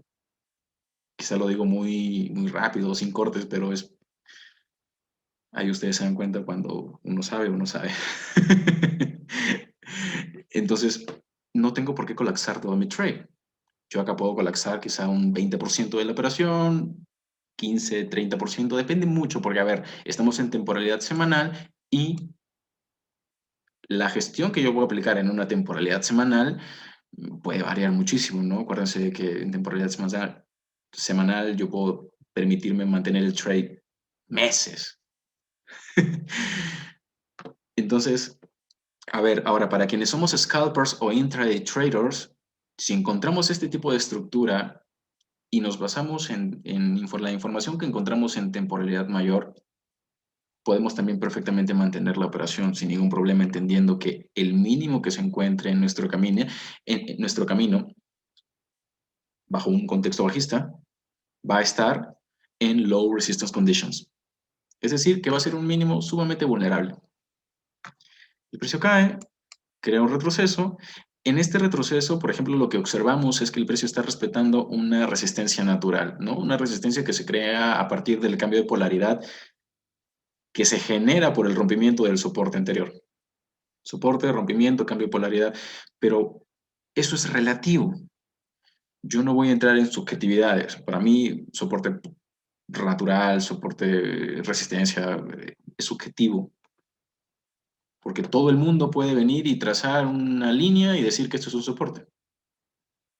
Quizá lo digo muy rápido, sin cortes, pero ahí ustedes se dan cuenta cuando uno sabe, uno sabe. Entonces, no tengo por qué colapsar todo mi trade. Yo acá puedo colapsar quizá un 20% de la operación, 15, 30%, depende mucho, porque a ver, estamos en temporalidad semanal y la gestión que yo voy a aplicar en una temporalidad semanal puede variar muchísimo, ¿no? Acuérdense que en temporalidad semanal yo puedo permitirme mantener el trade meses. Entonces, a ver, ahora para quienes somos scalpers o intraday traders, si encontramos este tipo de estructura y nos basamos en la información que encontramos en temporalidad mayor, podemos también perfectamente mantener la operación sin ningún problema, entendiendo que el mínimo que se encuentre en nuestro camino bajo un contexto bajista, va a estar en low resistance conditions. Es decir, que va a ser un mínimo sumamente vulnerable. El precio cae, crea un retroceso. En este retroceso, por ejemplo, lo que observamos es que el precio está respetando una resistencia natural, ¿no? Una resistencia que se crea a partir del cambio de polaridad que se genera por el rompimiento del soporte anterior. Soporte, rompimiento, cambio de polaridad, pero eso es relativo. Yo no voy a entrar en subjetividades. Para mí, soporte natural, soporte, resistencia, es subjetivo. Porque todo el mundo puede venir y trazar una línea y decir que esto es un soporte.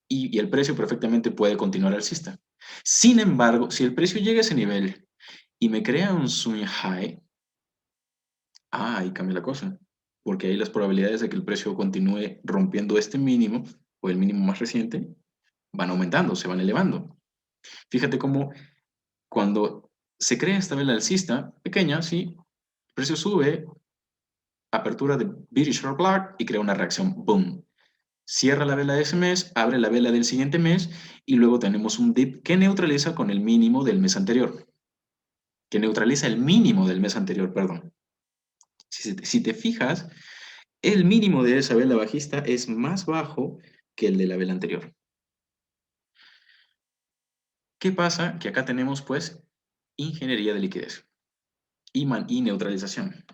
Y el precio perfectamente puede continuar alcista. Sin embargo, si el precio llega a ese nivel y me crea un swing high, ahí cambia la cosa. Porque ahí las probabilidades de que el precio continúe rompiendo este mínimo o el mínimo más reciente van aumentando, se van elevando. Fíjate cómo cuando se crea esta vela alcista, pequeña, sí, el precio sube, apertura de British Black y crea una reacción, boom. Cierra la vela de ese mes, abre la vela del siguiente mes y luego tenemos un dip que neutraliza con el mínimo del mes anterior. Que neutraliza el mínimo del mes anterior, perdón. Si te fijas, el mínimo de esa vela bajista es más bajo que el de la vela anterior. ¿Qué pasa? Que acá tenemos pues ingeniería de liquidez y neutralización.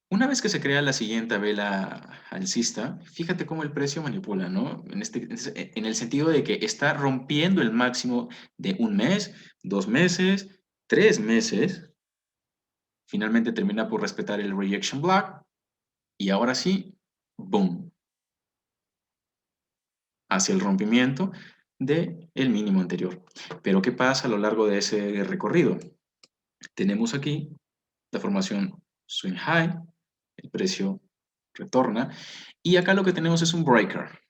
Una vez que se crea la siguiente vela alcista, fíjate cómo el precio manipula, ¿no? En el sentido de que está rompiendo el máximo de un mes, 2 meses, 3 meses. Finalmente termina por respetar el rejection block Y ahora sí, boom, hacia el rompimiento del mínimo anterior. Pero ¿qué pasa a lo largo de ese recorrido? Tenemos aquí la formación swing high, el precio retorna, y acá lo que tenemos es un breaker.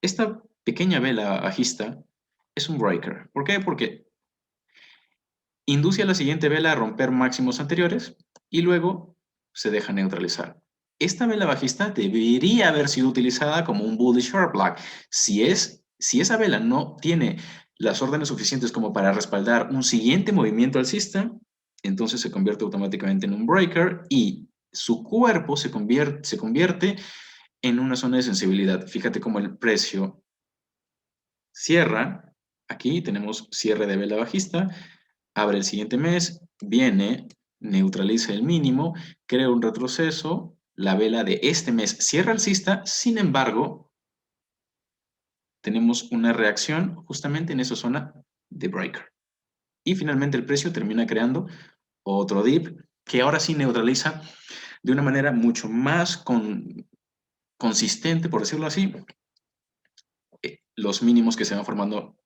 Esta pequeña vela bajista es un breaker. ¿Por qué? Porque induce a la siguiente vela a romper máximos anteriores y luego se deja neutralizar. Esta vela bajista debería haber sido utilizada como un bullish short black. Si esa vela no tiene las órdenes suficientes como para respaldar un siguiente movimiento alcista, entonces se convierte automáticamente en un breaker y su cuerpo se convierte en una zona de sensibilidad. Fíjate cómo el precio cierra. Aquí tenemos cierre de vela bajista, abre el siguiente mes, viene, neutraliza el mínimo, crea un retroceso, la vela de este mes cierra alcista, sin embargo, tenemos una reacción justamente en esa zona de breaker. Y finalmente el precio termina creando otro dip que ahora sí neutraliza de una manera mucho más consistente, por decirlo así, los mínimos que se van formando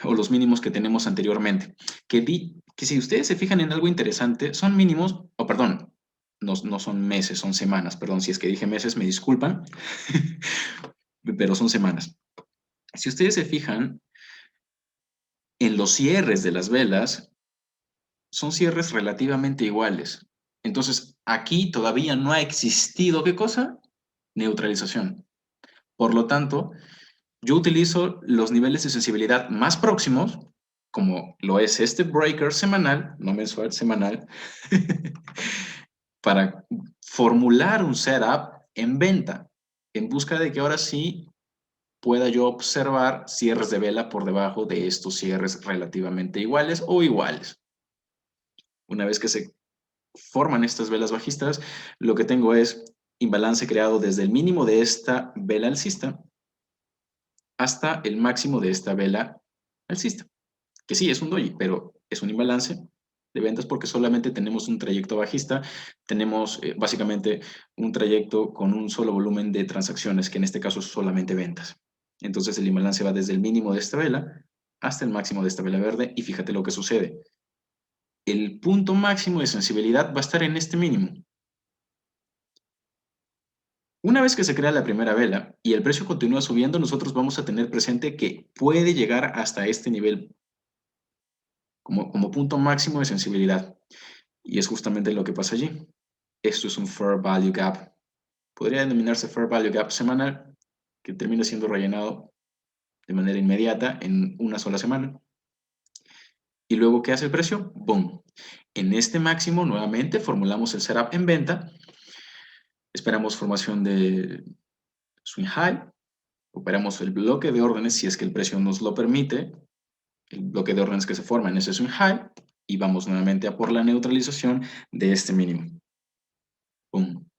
o los mínimos que tenemos anteriormente. Que si ustedes se fijan en algo interesante, son mínimos, o perdón, no son meses, son semanas, perdón, si es que dije meses, me disculpan, pero son semanas. Si ustedes se fijan en los cierres de las velas, son cierres relativamente iguales. Entonces, aquí todavía no ha existido, ¿qué cosa? Neutralización. Por lo tanto, yo utilizo los niveles de sensibilidad más próximos, como lo es este breaker semanal, no mensual, semanal, para formular un setup en venta, en busca de que ahora sí pueda yo observar cierres de vela por debajo de estos cierres relativamente iguales o iguales. Una vez que se forman estas velas bajistas, lo que tengo es imbalance creado desde el mínimo de esta vela alcista hasta el máximo de esta vela alcista. Que sí, es un doji, pero es un imbalance de ventas porque solamente tenemos un trayecto bajista, tenemos básicamente un trayecto con un solo volumen de transacciones, que en este caso es solamente ventas. Entonces el imbalance va desde el mínimo de esta vela hasta el máximo de esta vela verde y fíjate lo que sucede. El punto máximo de sensibilidad va a estar en este mínimo. Una vez que se crea la primera vela y el precio continúa subiendo, nosotros vamos a tener presente que puede llegar hasta este nivel como punto máximo de sensibilidad. Y es justamente lo que pasa allí. Esto es un Fair Value Gap. Podría denominarse Fair Value Gap semanal, que termina siendo rellenado de manera inmediata en una sola semana. Y luego, ¿qué hace el precio? ¡Boom! En este máximo, nuevamente, formulamos el setup en venta. Esperamos formación de swing high. Operamos el bloque de órdenes si es que el precio nos lo permite. El bloque de órdenes que se forma en ese swing high. Y vamos nuevamente a por la neutralización de este mínimo. ¡Boom!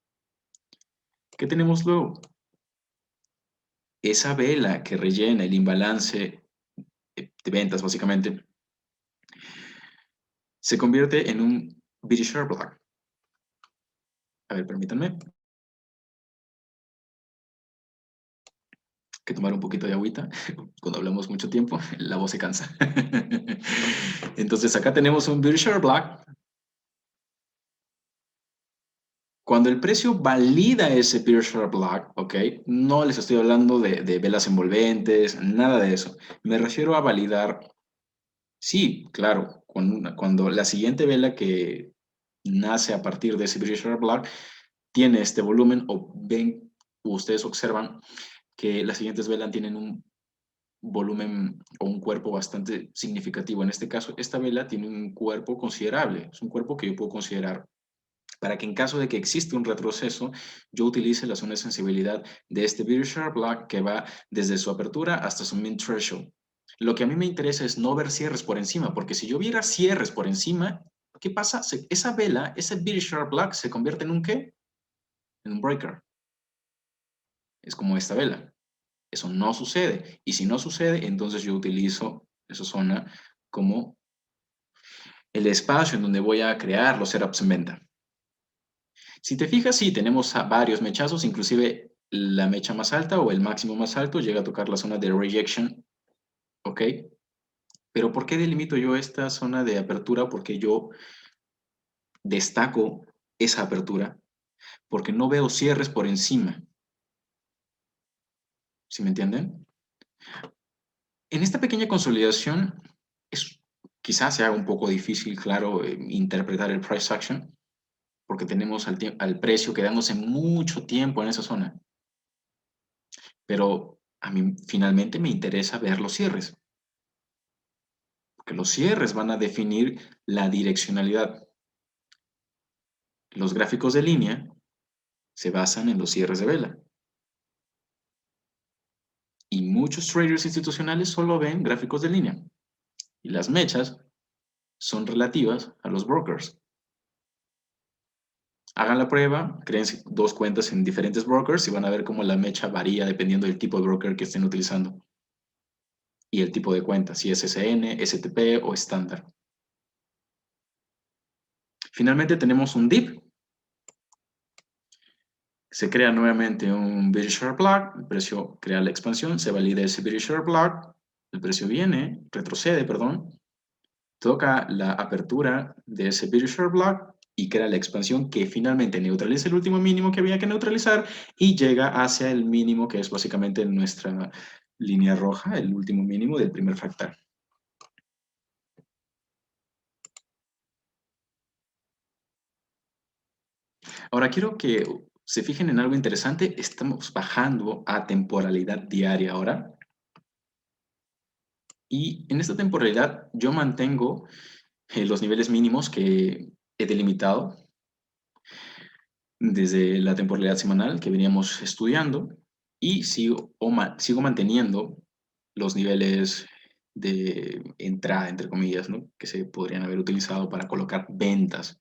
¿Qué tenemos luego? Esa vela que rellena el imbalance de ventas, básicamente, se convierte en un British Black. A ver, permítanme. Que tomar un poquito de agüita. Cuando hablamos mucho tiempo, la voz se cansa. Entonces, acá tenemos un British Black. Cuando el precio valida ese British Black, ¿ok? No les estoy hablando de velas envolventes, nada de eso. Me refiero a validar. Sí, claro, cuando la siguiente vela que nace a partir de ese British Black tiene este volumen, o ven, ustedes observan que las siguientes velas tienen un volumen o un cuerpo bastante significativo. En este caso, esta vela tiene un cuerpo considerable, es un cuerpo que yo puedo considerar para que en caso de que exista un retroceso, yo utilice la zona de sensibilidad de este British Black que va desde su apertura hasta su min threshold. Lo que a mí me interesa es no ver cierres por encima, porque si yo viera cierres por encima, ¿qué pasa? Esa vela, ese British Black se convierte en un ¿qué? En un breaker. Es como esta vela. Eso no sucede. Y si no sucede, entonces yo utilizo esa zona como el espacio en donde voy a crear los setups en venta. Si te fijas, sí, tenemos varios mechazos, inclusive la mecha más alta o el máximo más alto llega a tocar la zona de rejection, ¿ok? Pero ¿por qué delimito yo esta zona de apertura? Porque yo destaco esa apertura, porque no veo cierres por encima, ¿sí me entienden? En esta pequeña consolidación, es, quizás sea un poco difícil, claro, interpretar el price action, porque tenemos al precio quedándose mucho tiempo en esa zona. Pero a mí finalmente me interesa ver los cierres, porque los cierres van a definir la direccionalidad. Los gráficos de línea se basan en los cierres de vela. Y muchos traders institucionales solo ven gráficos de línea. Y las mechas son relativas a los brokers. Hagan la prueba, creen dos cuentas en diferentes brokers y van a ver cómo la mecha varía dependiendo del tipo de broker que estén utilizando. Y el tipo de cuenta, si es SN, STP o estándar. Finalmente tenemos un dip. Se crea nuevamente un bearish sharp block, el precio crea la expansión, se valida ese bearish sharp block, el precio retrocede, perdón, toca la apertura de ese bearish sharp block y crea la expansión que finalmente neutraliza el último mínimo que había que neutralizar y llega hacia el mínimo que es básicamente nuestra línea roja, el último mínimo del primer fractal. Ahora quiero que se fijen en algo interesante, estamos bajando a temporalidad diaria ahora. Y en esta temporalidad yo mantengo los niveles mínimos que he delimitado desde la temporalidad semanal que veníamos estudiando y sigo manteniendo los niveles de entrada, entre comillas, ¿no? Que se podrían haber utilizado para colocar ventas.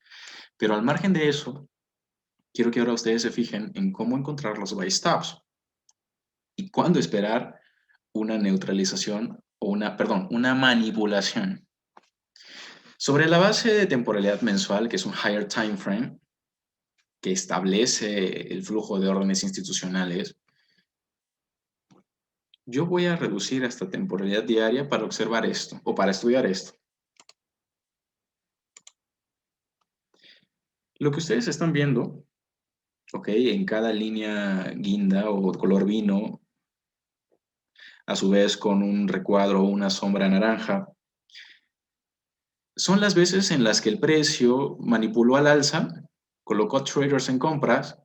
Pero al margen de eso, quiero que ahora ustedes se fijen en cómo encontrar los buy stops y cuándo esperar una neutralización o una manipulación. Sobre la base de temporalidad mensual, que es un higher time frame, que establece el flujo de órdenes institucionales, yo voy a reducir esta temporalidad diaria para observar esto, o para estudiar esto. Lo que ustedes están viendo, ¿ok? En cada línea guinda o color vino, a su vez con un recuadro o una sombra naranja, son las veces en las que el precio manipuló al alza, colocó traders en compras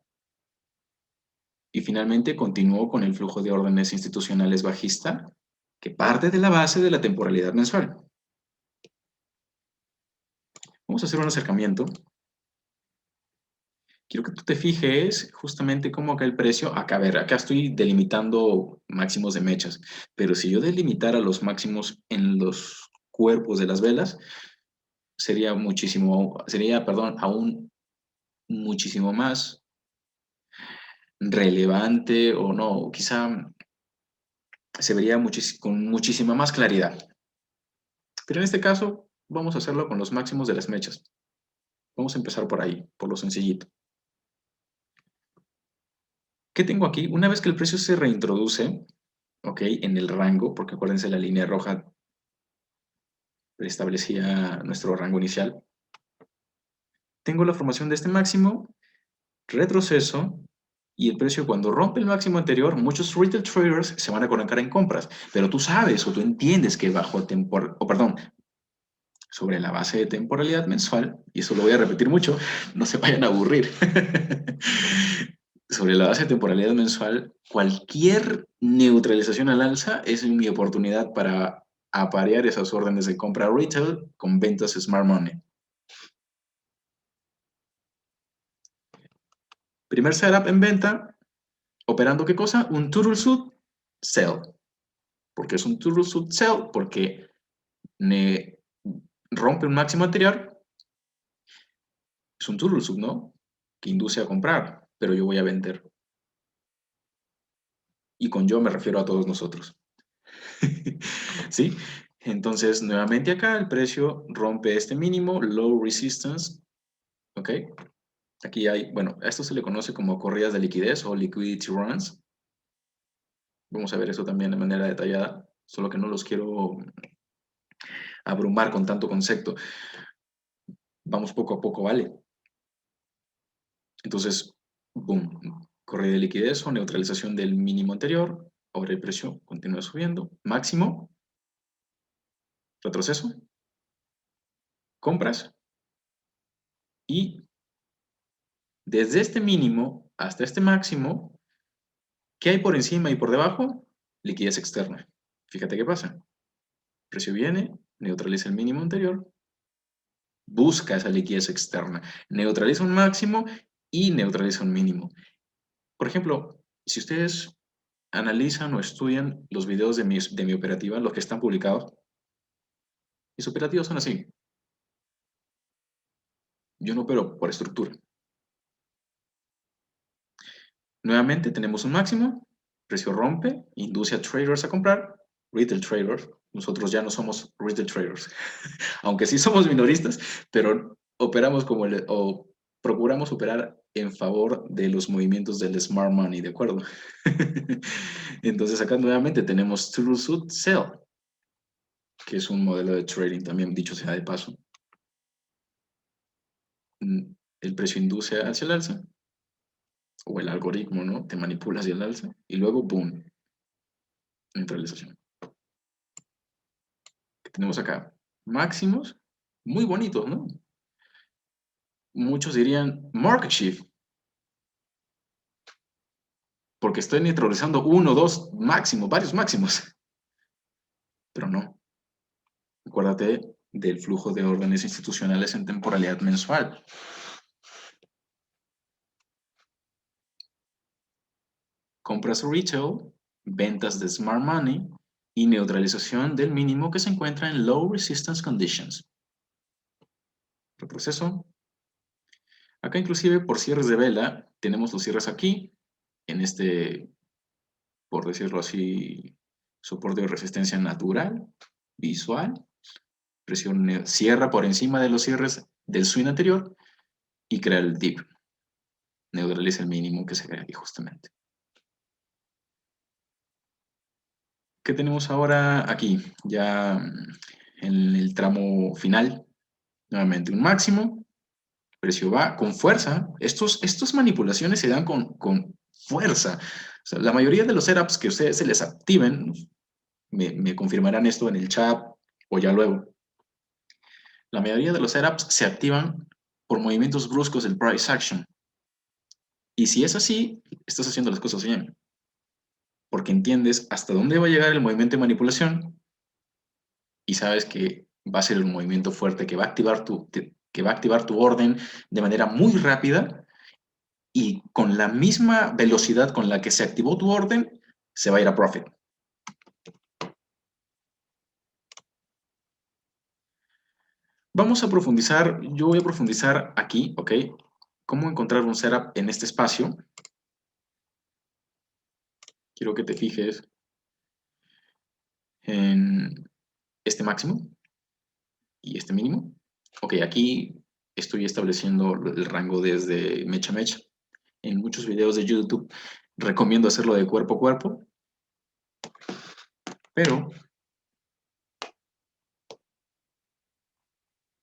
y finalmente continuó con el flujo de órdenes institucionales bajista, que parte de la base de la temporalidad mensual. Vamos a hacer un acercamiento. Quiero que tú te fijes justamente cómo acá el precio, acá, a ver, acá estoy delimitando máximos de mechas, pero si yo delimitara los máximos en los cuerpos de las velas, perdón, aún muchísimo más relevante o no, quizá se vería con muchísima más claridad. Pero en este caso, vamos a hacerlo con los máximos de las mechas. Vamos a empezar por ahí, por lo sencillito. ¿Qué tengo aquí? Una vez que el precio se reintroduce, ¿ok? En el rango, porque acuérdense, la línea roja establecía nuestro rango inicial. Tengo la formación de este máximo, retroceso, y el precio cuando rompe el máximo anterior, muchos retail traders se van a colocar en compras, pero tú sabes o tú entiendes que sobre la base de temporalidad mensual, y eso lo voy a repetir mucho, no se vayan a aburrir. Sobre la base de temporalidad mensual, cualquier neutralización al alza es mi oportunidad para aparear esas órdenes de compra retail con ventas smart money. Primer setup en venta, operando ¿qué cosa? Un turtle suit sell. ¿Por qué es un turtle suit sell? Porque me rompe un máximo anterior. Es un turtle suit, ¿no? Que induce a comprar, pero yo voy a vender. Y con yo me refiero a todos nosotros. ¿Sí? Entonces, nuevamente acá el precio rompe este mínimo, low resistance, ¿ok? Aquí hay, bueno, a esto se le conoce como corridas de liquidez o liquidity runs. Vamos a ver eso también de manera detallada, solo que no los quiero abrumar con tanto concepto. Vamos poco a poco, ¿vale? Entonces, boom, corrida de liquidez o neutralización del mínimo anterior. Ahora el precio continúa subiendo. Máximo, retroceso, compras. Y desde este mínimo hasta este máximo, ¿qué hay por encima y por debajo? Liquidez externa. Fíjate qué pasa. El precio viene, neutraliza el mínimo anterior, busca esa liquidez externa, neutraliza un máximo y neutraliza un mínimo. Por ejemplo, si ustedes analizan o estudian los videos de mi operativa, los que están publicados, mis operativos son así. Yo no opero por estructura. Nuevamente tenemos un máximo, precio rompe, induce a traders a comprar, retail traders. Nosotros ya no somos retail traders, aunque sí somos minoristas, pero operamos o procuramos operar en favor de los movimientos del smart money, ¿de acuerdo? Entonces acá nuevamente tenemos true suit sell, que es un modelo de trading también, dicho sea de paso. El precio induce hacia el alza, o el algoritmo, ¿no? Te manipula hacia el alza, y luego, boom, neutralización. ¿Qué tenemos acá? Máximos, muy bonitos, ¿no? Muchos dirían market shift, porque estoy neutralizando uno, dos máximos, varios máximos, pero no. Acuérdate del flujo de órdenes institucionales en temporalidad mensual. Compras retail, ventas de smart money y neutralización del mínimo que se encuentra en low resistance conditions. Retroceso. Acá inclusive por cierres de vela, tenemos los cierres aquí, en este, por decirlo así, soporte de resistencia natural, visual. Presión cierra por encima de los cierres del swing anterior y crea el dip. Neutraliza el mínimo que se crea aquí justamente. ¿Qué tenemos ahora aquí? Ya en el tramo final, nuevamente un máximo, el precio va con fuerza. Estas manipulaciones se dan con fuerza. O sea, la mayoría de los setups que ustedes se les activen, me confirmarán esto en el chat o ya luego. La mayoría de los setups se activan por movimientos bruscos del price action. Y si es así, estás haciendo las cosas bien. Porque entiendes hasta dónde va a llegar el movimiento de manipulación y sabes que va a ser un movimiento fuerte que va a activar tu orden de manera muy rápida y con la misma velocidad con la que se activó tu orden, se va a ir a profit. Vamos a profundizar, yo voy a profundizar aquí, ¿ok? Cómo encontrar un setup en este espacio. Quiero que te fijes en este máximo y este mínimo. Ok, aquí estoy estableciendo el rango desde mecha a mecha. En muchos videos de YouTube recomiendo hacerlo de cuerpo a cuerpo, pero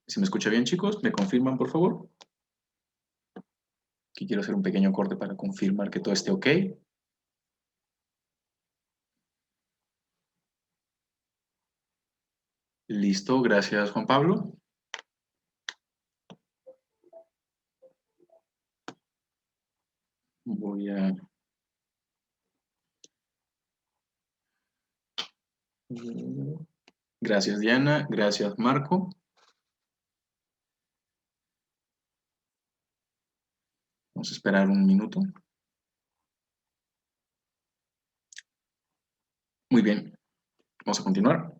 si me escucha bien, chicos, ¿me confirman, por favor? Aquí quiero hacer un pequeño corte para confirmar que todo esté ok. Listo, gracias, Juan Pablo. Voy a... Gracias, Diana. Gracias, Marco. Vamos a esperar un minuto. Muy bien, vamos a continuar.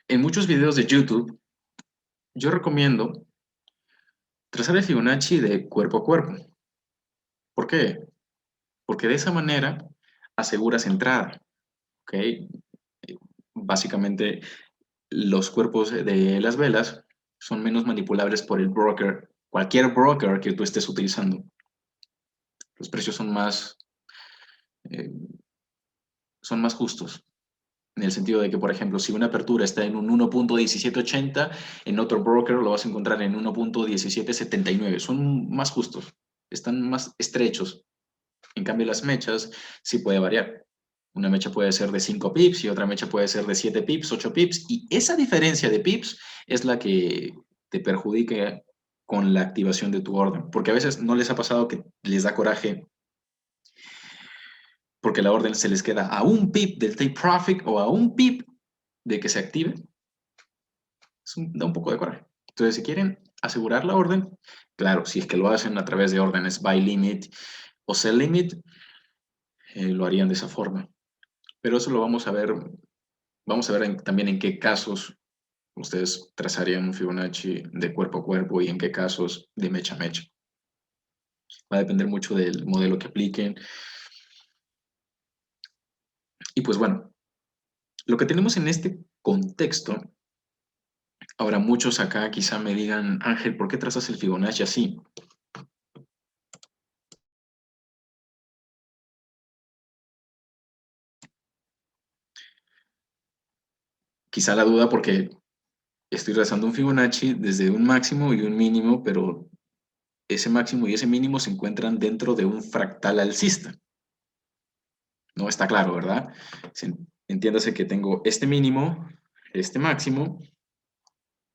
En muchos videos de YouTube, yo recomiendo trazar el Fibonacci de cuerpo a cuerpo. ¿Por qué? Porque de esa manera aseguras entrada. ¿Ok? Básicamente, los cuerpos de las velas son menos manipulables por el broker cualquier broker que tú estés utilizando. Los precios son más justos. En el sentido de que, por ejemplo, si una apertura está en un 1.1780, en otro broker lo vas a encontrar en 1.1779. Son más justos, están más estrechos. En cambio, las mechas sí puede variar. Una mecha puede ser de 5 pips y otra mecha puede ser de 7 pips, 8 pips. Y esa diferencia de pips es la que te perjudica con la activación de tu orden. Porque a veces no les ha pasado que les da coraje porque la orden se les queda a un pip del take profit o a un pip de que se active. Da un poco de coraje. Entonces, si quieren asegurar la orden, claro, si es que lo hacen a través de órdenes buy limit o sell limit, lo harían de esa forma. Pero eso lo vamos a ver. Vamos a ver también en qué casos ustedes trazarían un Fibonacci de cuerpo a cuerpo y en qué casos de mecha a mecha. Va a depender mucho del modelo que apliquen. Y pues bueno, lo que tenemos en este contexto, ahora muchos acá quizá me digan, Ángel, ¿por qué trazas el Fibonacci así? Quizá la duda porque estoy trazando un Fibonacci desde un máximo y un mínimo, pero ese máximo y ese mínimo se encuentran dentro de un fractal alcista. No está claro, ¿verdad? Entiéndase que tengo este mínimo, este máximo,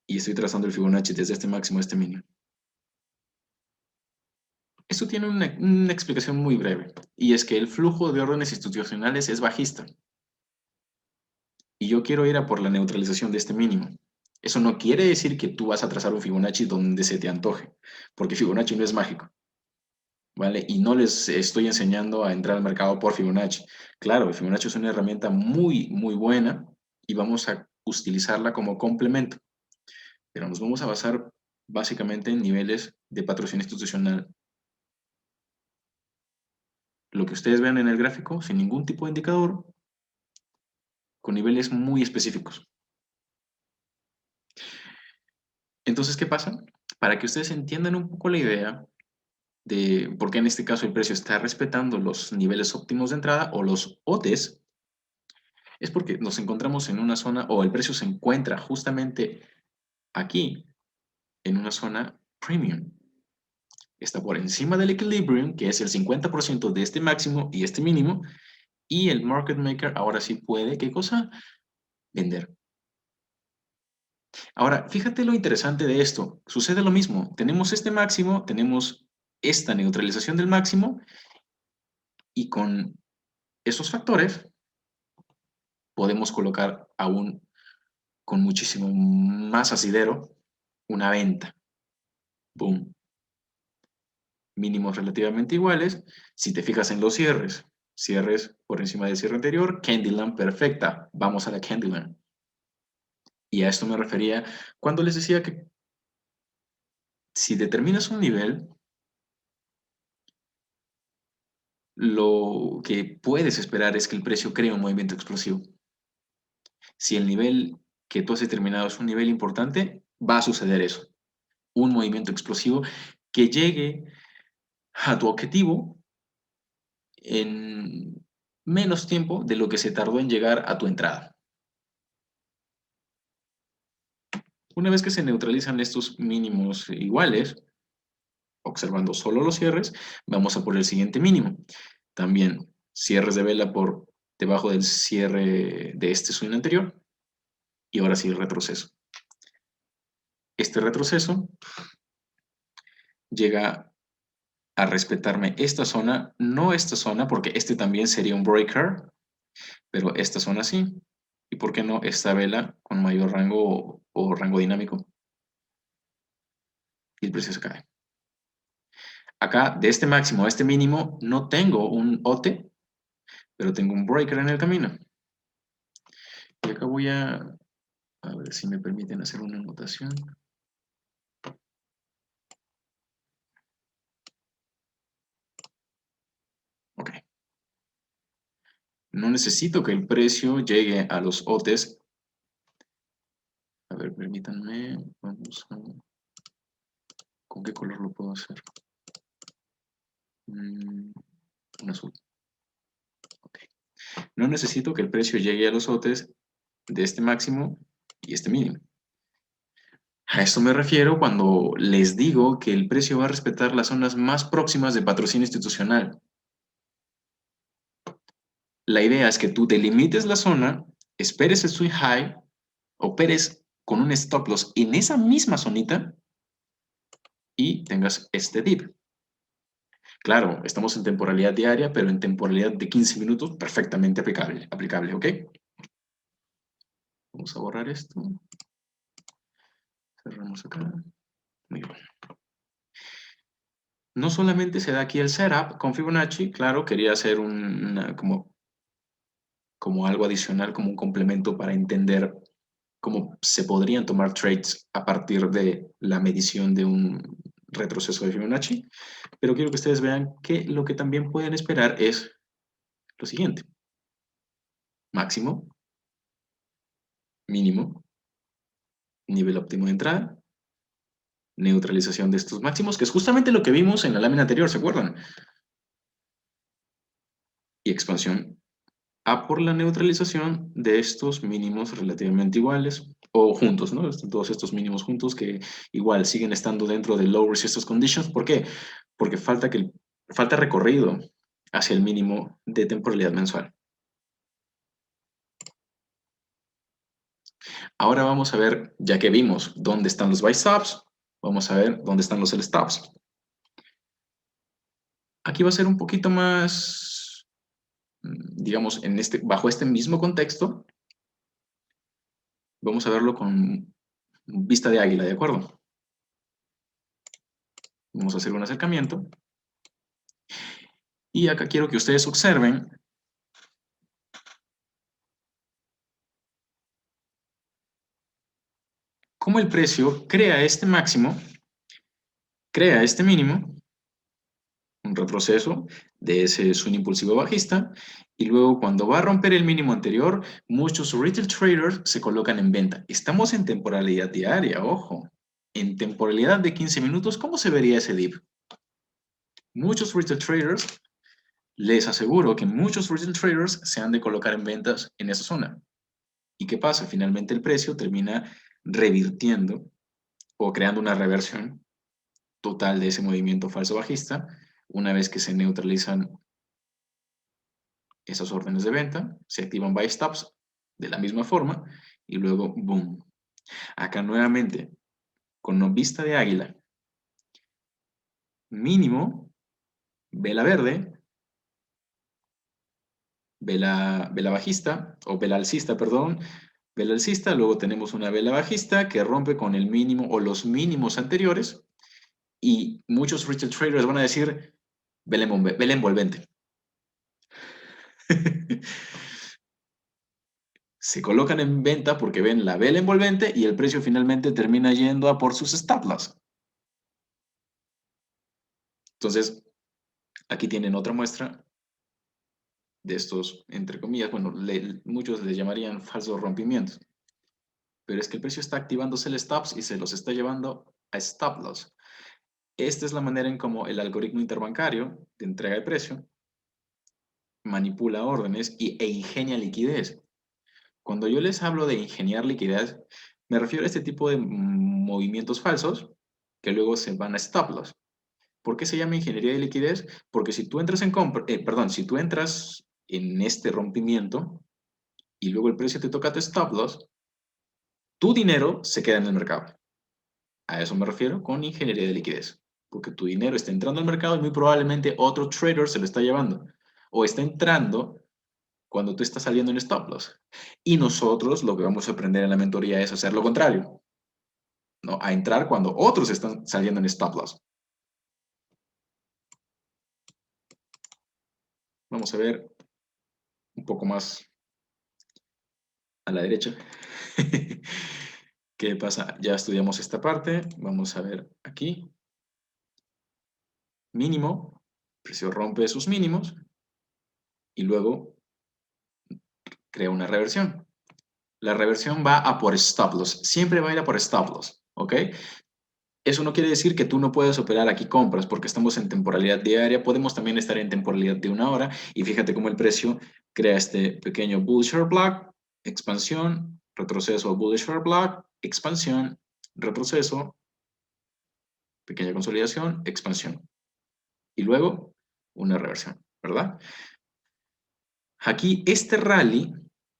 y estoy trazando el Fibonacci desde este máximo a este mínimo. Esto tiene una explicación muy breve, y es que el flujo de órdenes institucionales es bajista. Y yo quiero ir a por la neutralización de este mínimo. Eso no quiere decir que tú vas a trazar un Fibonacci donde se te antoje, porque Fibonacci no es mágico, ¿vale? Y no les estoy enseñando a entrar al mercado por Fibonacci. Claro, el Fibonacci es una herramienta muy, muy buena y vamos a utilizarla como complemento, pero nos vamos a basar básicamente en niveles de patrocinio institucional. Lo que ustedes vean en el gráfico, sin ningún tipo de indicador, con niveles muy específicos. Entonces, ¿qué pasa? Para que ustedes entiendan un poco la idea de por qué en este caso el precio está respetando los niveles óptimos de entrada o los OTES, es porque nos encontramos en una zona, o el precio se encuentra justamente aquí, en una zona premium. Está por encima del equilibrium, que es el 50% de este máximo y este mínimo, y el market maker ahora sí puede, ¿qué cosa? Vender. Ahora, fíjate lo interesante de esto. Sucede lo mismo. Tenemos este máximo, tenemos esta neutralización del máximo, y con esos factores podemos colocar aún con muchísimo más asidero una venta. Boom. Mínimos relativamente iguales. Si te fijas en los cierres, cierres por encima del cierre anterior, Candyland perfecta. Vamos a la Candyland. Y a esto me refería cuando les decía que si determinas un nivel, lo que puedes esperar es que el precio cree un movimiento explosivo. Si el nivel que tú has determinado es un nivel importante, va a suceder eso. Un movimiento explosivo que llegue a tu objetivo en menos tiempo de lo que se tardó en llegar a tu entrada. Una vez que se neutralizan estos mínimos iguales, observando solo los cierres, vamos a por el siguiente mínimo. También cierres de vela por debajo del cierre de este swing anterior y ahora sí el retroceso. Este retroceso llega a respetarme esta zona, no esta zona, porque este también sería un breaker, pero esta zona sí. ¿Y por qué no esta vela con mayor rango o rango dinámico? Y el precio se cae. Acá, de este máximo a este mínimo, no tengo un OT, pero tengo un breaker en el camino. Y acá voy a ver si me permiten hacer una anotación. Ok. No necesito que el precio llegue a los OTs. A ver, permítanme. Vamos a ¿Con qué color lo puedo hacer? Un azul. Okay. No necesito que el precio llegue a los lotes de este máximo y este mínimo. A esto me refiero cuando les digo que el precio va a respetar las zonas más próximas de patrocinio institucional. La idea es que tú delimites la zona, esperes el swing high, operes con un stop loss en esa misma zonita y tengas este dip. Claro, estamos en temporalidad diaria, pero en temporalidad de 15 minutos perfectamente aplicable, ¿ok? Vamos a borrar esto. Cerramos acá. Muy bien. No solamente se da aquí el setup con Fibonacci, claro, quería hacer como algo adicional, como un complemento para entender cómo se podrían tomar trades a partir de la medición de un retroceso de Fibonacci, pero quiero que ustedes vean que lo que también pueden esperar es lo siguiente: máximo, mínimo, nivel óptimo de entrada, neutralización de estos máximos, que es justamente lo que vimos en la lámina anterior, ¿se acuerdan? Y expansión a por la neutralización de estos mínimos relativamente iguales o juntos, ¿no? Todos estos mínimos juntos que igual siguen estando dentro de low resistance conditions. ¿Por qué? Porque falta recorrido hacia el mínimo de temporalidad mensual. Ahora vamos a ver, ya que vimos dónde están los buy stops, vamos a ver dónde están los sell stops. Aquí va a ser un poquito más, digamos, bajo este mismo contexto, vamos a verlo con vista de águila, ¿de acuerdo? Vamos a hacer un acercamiento. Y acá quiero que ustedes observen cómo el precio crea este máximo, crea este mínimo, un retroceso de ese swing impulsivo bajista, y luego cuando va a romper el mínimo anterior, muchos retail traders se colocan en venta. Estamos en temporalidad diaria, ojo. En temporalidad de 15 minutos, ¿cómo se vería ese dip? Muchos retail traders, les aseguro que muchos retail traders se han de colocar en ventas en esa zona. ¿Y qué pasa? Finalmente el precio termina revirtiendo o creando una reversión total de ese movimiento falso bajista una vez que se neutralizan esas órdenes de venta, se activan buy stops de la misma forma y luego, boom. Acá nuevamente, con vista de águila, mínimo, vela verde, vela bajista, o vela alcista, perdón, vela alcista, luego tenemos una vela bajista que rompe con el mínimo o los mínimos anteriores y muchos retail traders van a decir vela envolvente. Se colocan en venta porque ven la vela envolvente y el precio finalmente termina yendo a por sus stop loss. Entonces, aquí tienen otra muestra de estos, entre comillas, bueno, muchos les llamarían falsos rompimientos, pero es que el precio está activándose el stops y se los está llevando a stop loss. Esta es la manera en cómo el algoritmo interbancario de entrega de precio manipula órdenes e ingenia liquidez. Cuando yo les hablo de ingeniar liquidez, me refiero a este tipo de movimientos falsos que luego se van a stop loss. ¿Por qué se llama ingeniería de liquidez? Porque si tú entras si tú entras en este rompimiento y luego el precio te toca tu stop loss, tu dinero se queda en el mercado. A eso me refiero con ingeniería de liquidez. Porque tu dinero está entrando al mercado y muy probablemente otro trader se lo está llevando. O está entrando cuando tú estás saliendo en stop loss. Y nosotros lo que vamos a aprender en la mentoría es hacer lo contrario, ¿no? A entrar cuando otros están saliendo en stop loss. Vamos a ver un poco más a la derecha. ¿Qué pasa? Ya estudiamos esta parte. Vamos a ver aquí. Mínimo. El precio rompe sus mínimos y luego crea una reversión. La reversión va a por stop loss. Siempre va a ir a por stop loss. ¿Ok? Eso no quiere decir que tú no puedas operar aquí compras, porque estamos en temporalidad diaria, podemos también estar en temporalidad de una hora, y fíjate cómo el precio crea este pequeño bull share block, expansión, retroceso, bull share block, expansión, retroceso, pequeña consolidación, expansión, y luego una reversión, ¿verdad? Aquí este rally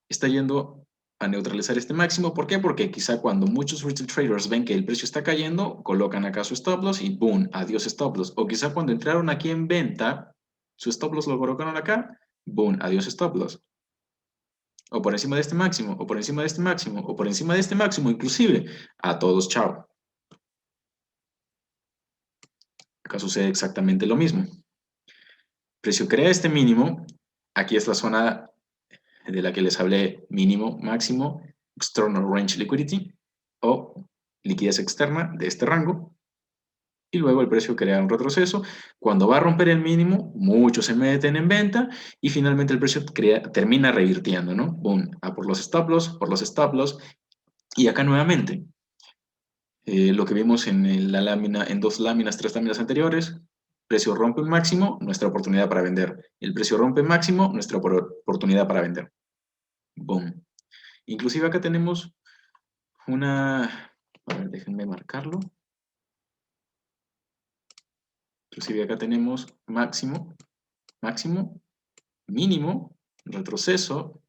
está yendo a neutralizar este máximo. ¿Por qué? Porque quizá cuando muchos retail traders ven que el precio está cayendo, colocan acá su stop loss y ¡boom! Adiós stop loss. O quizá cuando entraron aquí en venta, su stop loss lo colocaron acá, ¡boom! Adiós stop loss. O por encima de este máximo, o por encima de este máximo, o por encima de este máximo, inclusive. A todos, chao. Acá sucede exactamente lo mismo. Precio crea este mínimo. Aquí es la zona de la que les hablé, mínimo, máximo, external range liquidity o liquidez externa de este rango. Y luego el precio crea un retroceso. Cuando va a romper el mínimo, muchos se meten en venta y finalmente el precio termina revirtiendo, ¿no? Boom, a por los stop loss, por los stop loss. Y acá nuevamente, lo que vimos en la lámina, en dos láminas, tres láminas anteriores, precio rompe un máximo, nuestra oportunidad para vender. El precio rompe máximo, nuestra oportunidad para vender. Boom. Inclusive acá tenemos una, a ver, déjenme marcarlo. Inclusive acá tenemos máximo, máximo, mínimo, retroceso,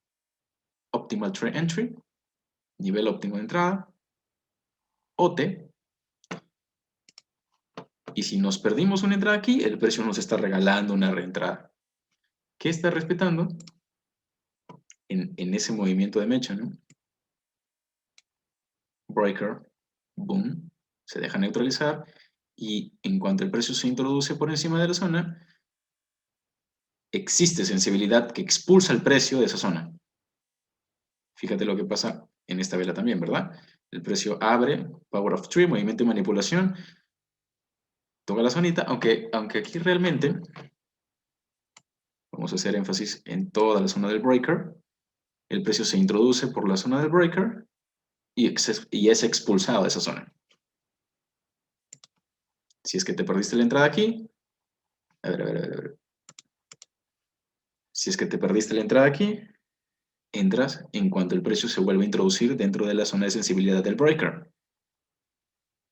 optimal trade entry, nivel óptimo de entrada, OT. Y si nos perdimos una entrada aquí, el precio nos está regalando una reentrada. ¿Qué está respetando? En ese movimiento de mecha, ¿no? Breaker, boom, se deja neutralizar y en cuanto el precio se introduce por encima de la zona, existe sensibilidad que expulsa el precio de esa zona. Fíjate lo que pasa en esta vela también, ¿verdad? El precio abre, power of three, movimiento y manipulación, toca la zonita, aunque aquí realmente vamos a hacer énfasis en toda la zona del breaker. El precio se introduce por la zona del breaker y es expulsado de esa zona. Si es que te perdiste la entrada aquí, a ver. Si es que te perdiste la entrada aquí, entras en cuanto el precio se vuelve a introducir dentro de la zona de sensibilidad del breaker.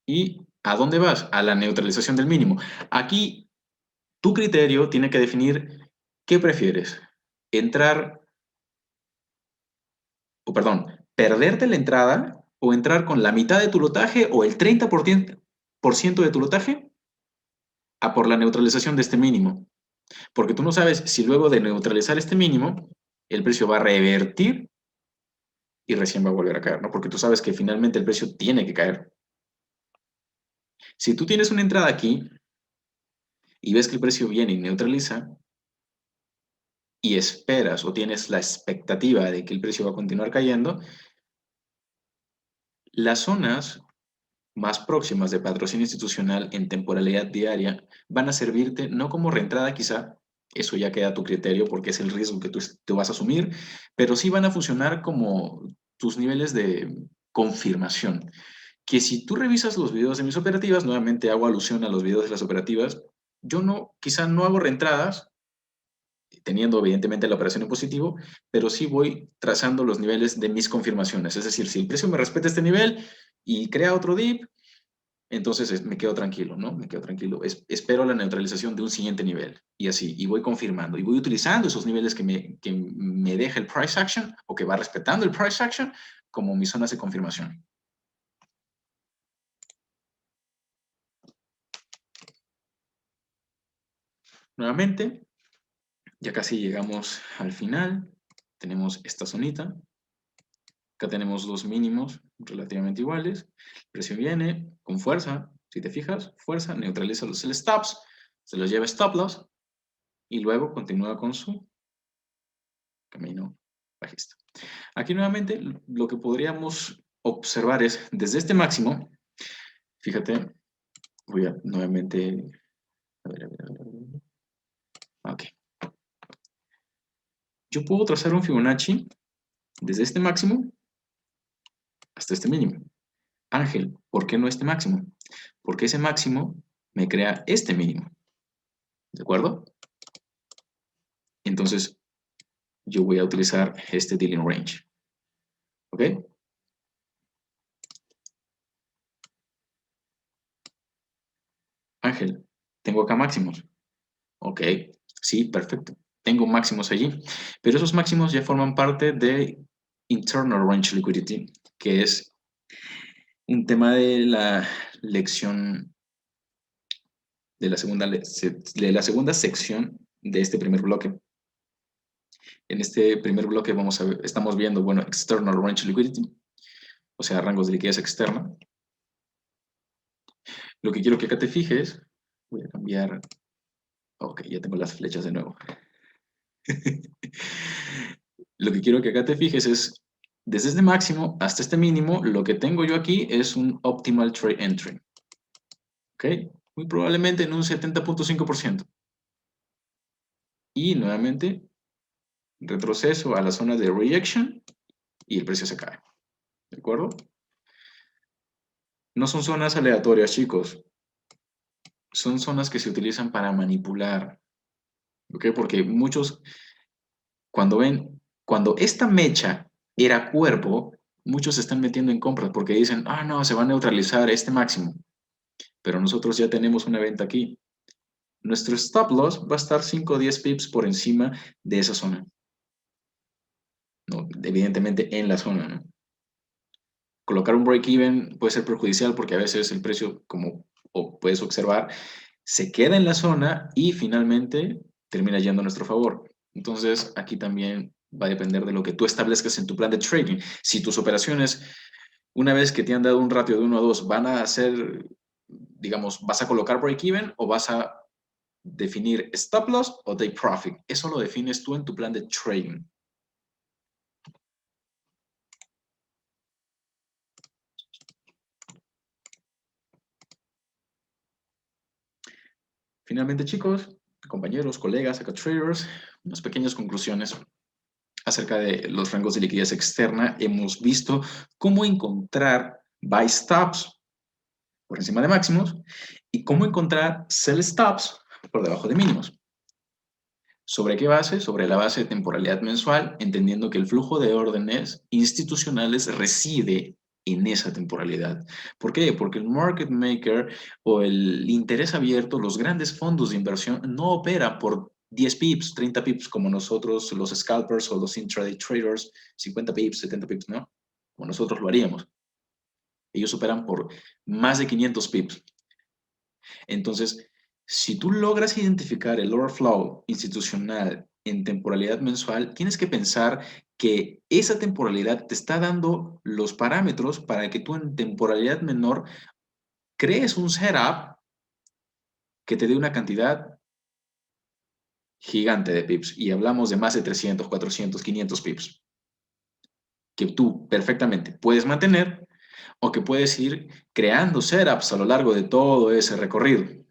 ¿Y a dónde vas? A la neutralización del mínimo. Aquí tu criterio tiene que definir qué prefieres. Entrar, o perdón, perderte la entrada o entrar con la mitad de tu lotaje o el 30% de tu lotaje a por la neutralización de este mínimo. Porque tú no sabes si luego de neutralizar este mínimo, el precio va a revertir y recién va a volver a caer, ¿no? Porque tú sabes que finalmente el precio tiene que caer. Si tú tienes una entrada aquí y ves que el precio viene y neutraliza, y esperas o tienes la expectativa de que el precio va a continuar cayendo, las zonas más próximas de patrocinio institucional en temporalidad diaria van a servirte no como reentrada quizá, eso ya queda a tu criterio porque es el riesgo que tú vas a asumir, pero sí van a funcionar como tus niveles de confirmación. Que si tú revisas los videos de mis operativas, nuevamente hago alusión a los videos de las operativas, yo no, quizá no hago reentradas, teniendo evidentemente la operación en positivo, pero sí voy trazando los niveles de mis confirmaciones. Es decir, si el precio me respeta este nivel y crea otro dip, entonces me quedo tranquilo, ¿no? Me quedo tranquilo. Espero la neutralización de un siguiente nivel y así, y voy confirmando y voy utilizando esos niveles que me deja el price action o que va respetando el price action como mis zonas de confirmación. Nuevamente, ya casi llegamos al final. Tenemos esta zonita. Acá tenemos dos mínimos relativamente iguales. El precio viene con fuerza. Si te fijas, fuerza, neutraliza los stops, se los lleva stop loss y luego continúa con su camino bajista. Aquí nuevamente lo que podríamos observar es desde este máximo, fíjate, voy a nuevamente, a ver. Ok. Yo puedo trazar un Fibonacci desde este máximo hasta este mínimo. Ángel, ¿por qué no este máximo? Porque ese máximo me crea este mínimo, ¿de acuerdo? Entonces, yo voy a utilizar este dealing range, ¿ok? Ángel, tengo acá máximos, ¿ok? Sí, perfecto. Tengo máximos allí, pero esos máximos ya forman parte de Internal Range Liquidity, que es un tema de la lección de la segunda sección de este primer bloque. En este primer bloque estamos viendo, bueno, External Range Liquidity, o sea, rangos de liquidez externa. Lo que quiero que acá te fijes, voy a cambiar, ok, ya tengo las flechas de nuevo. Lo que quiero que acá te fijes es, desde este máximo hasta este mínimo, lo que tengo yo aquí es un Optimal Trade Entry, ¿ok? Muy probablemente en un 70.5%. Y nuevamente, retroceso a la zona de rejection y el precio se cae, ¿de acuerdo? No son zonas aleatorias, chicos. Son zonas que se utilizan para manipular, ¿ok? Porque muchos, cuando esta mecha era cuerpo, muchos se están metiendo en compras porque dicen, ah, no, se va a neutralizar este máximo. Pero nosotros ya tenemos una venta aquí. Nuestro stop loss va a estar 5 o 10 pips por encima de esa zona. ¿No? Evidentemente en la zona, ¿no? Colocar un break-even puede ser perjudicial porque a veces el precio, como puedes observar, se queda en la zona y finalmente termina yendo a nuestro favor. Entonces, aquí también va a depender de lo que tú establezcas en tu plan de trading. Si tus operaciones, una vez que te han dado un ratio de 1 a 2, van a hacer, digamos, vas a colocar break-even o vas a definir stop loss o take profit. Eso lo defines tú en tu plan de trading. Finalmente, chicos, compañeros, colegas, acá traders, unas pequeñas conclusiones acerca de los rangos de liquidez externa. Hemos visto cómo encontrar buy stops por encima de máximos y cómo encontrar sell stops por debajo de mínimos. ¿Sobre qué base? Sobre la base de temporalidad mensual, entendiendo que el flujo de órdenes institucionales reside en esa temporalidad. ¿Por qué? Porque el market maker o el interés abierto, los grandes fondos de inversión no operan por 10 pips, 30 pips como nosotros, los scalpers o los intraday traders, 50 pips, 70 pips, ¿no? Como nosotros lo haríamos. Ellos operan por más de 500 pips. Entonces, si tú logras identificar el order flow institucional en temporalidad mensual, tienes que pensar que esa temporalidad te está dando los parámetros para que tú en temporalidad menor crees un setup que te dé una cantidad gigante de pips. Y hablamos de más de 300, 400, 500 pips que tú perfectamente puedes mantener o que puedes ir creando setups a lo largo de todo ese recorrido.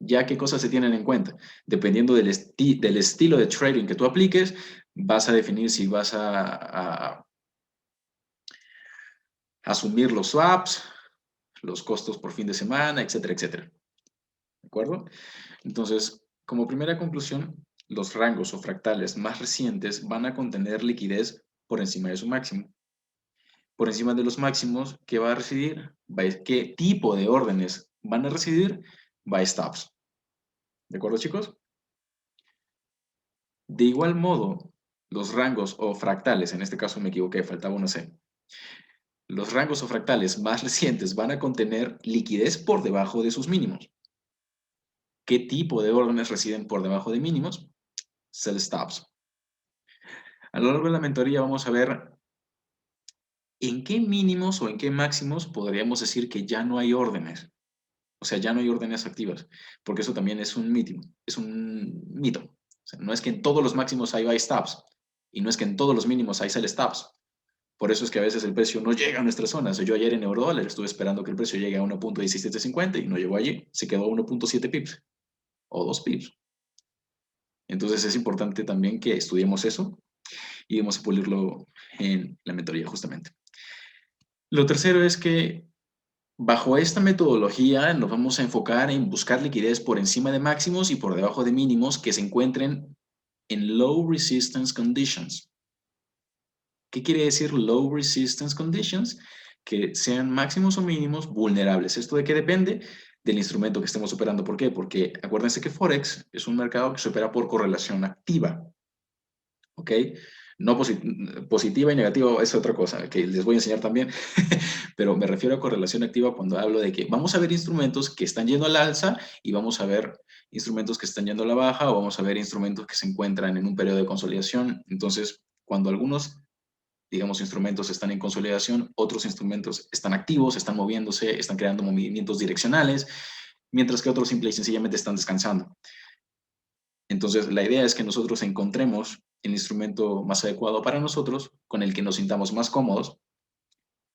Ya qué cosas se tienen en cuenta. Dependiendo del estilo de trading que tú apliques, vas a definir si vas a asumir los swaps, los costos por fin de semana, etcétera, etcétera. ¿De acuerdo? Entonces, como primera conclusión, los rangos o fractales más recientes van a contener liquidez por encima de su máximo. Por encima de los máximos, ¿qué va a residir? ¿Qué tipo de órdenes van a residir? Buy stops. ¿De acuerdo, chicos? De igual modo, los rangos o fractales, en este caso me equivoqué, faltaba una C. Los rangos o fractales más recientes van a contener liquidez por debajo de sus mínimos. ¿Qué tipo de órdenes residen por debajo de mínimos? Sell stops. A lo largo de la mentoría vamos a ver en qué mínimos o en qué máximos podríamos decir que ya no hay órdenes. O sea, ya no hay órdenes activas, porque eso también es un mito. Es un mito. O sea, no es que en todos los máximos hay buy stops y no es que en todos los mínimos hay sell stops. Por eso es que a veces el precio no llega a nuestras zonas. Yo ayer en eurodólar estuve esperando que el precio llegue a 1.1750 y no llegó allí. Se quedó a 1.7 pips o 2 pips. Entonces es importante también que estudiemos eso y vamos a pulirlo en la mentoría justamente. Lo tercero es que bajo esta metodología nos vamos a enfocar en buscar liquidez por encima de máximos y por debajo de mínimos que se encuentren en low resistance conditions. ¿Qué quiere decir low resistance conditions? Que sean máximos o mínimos vulnerables. ¿Esto de qué depende? Del instrumento que estemos operando. ¿Por qué? Porque acuérdense que Forex es un mercado que se opera por correlación activa. ¿Ok? No positiva y negativa es otra cosa que les voy a enseñar también, pero me refiero a correlación activa cuando hablo de que vamos a ver instrumentos que están yendo al alza y vamos a ver instrumentos que están yendo a la baja o vamos a ver instrumentos que se encuentran en un periodo de consolidación. Entonces, cuando algunos, digamos, instrumentos están en consolidación, otros instrumentos están activos, están moviéndose, están creando movimientos direccionales, mientras que otros simple y sencillamente están descansando. Entonces, la idea es que nosotros encontremos el instrumento más adecuado para nosotros, con el que nos sintamos más cómodos.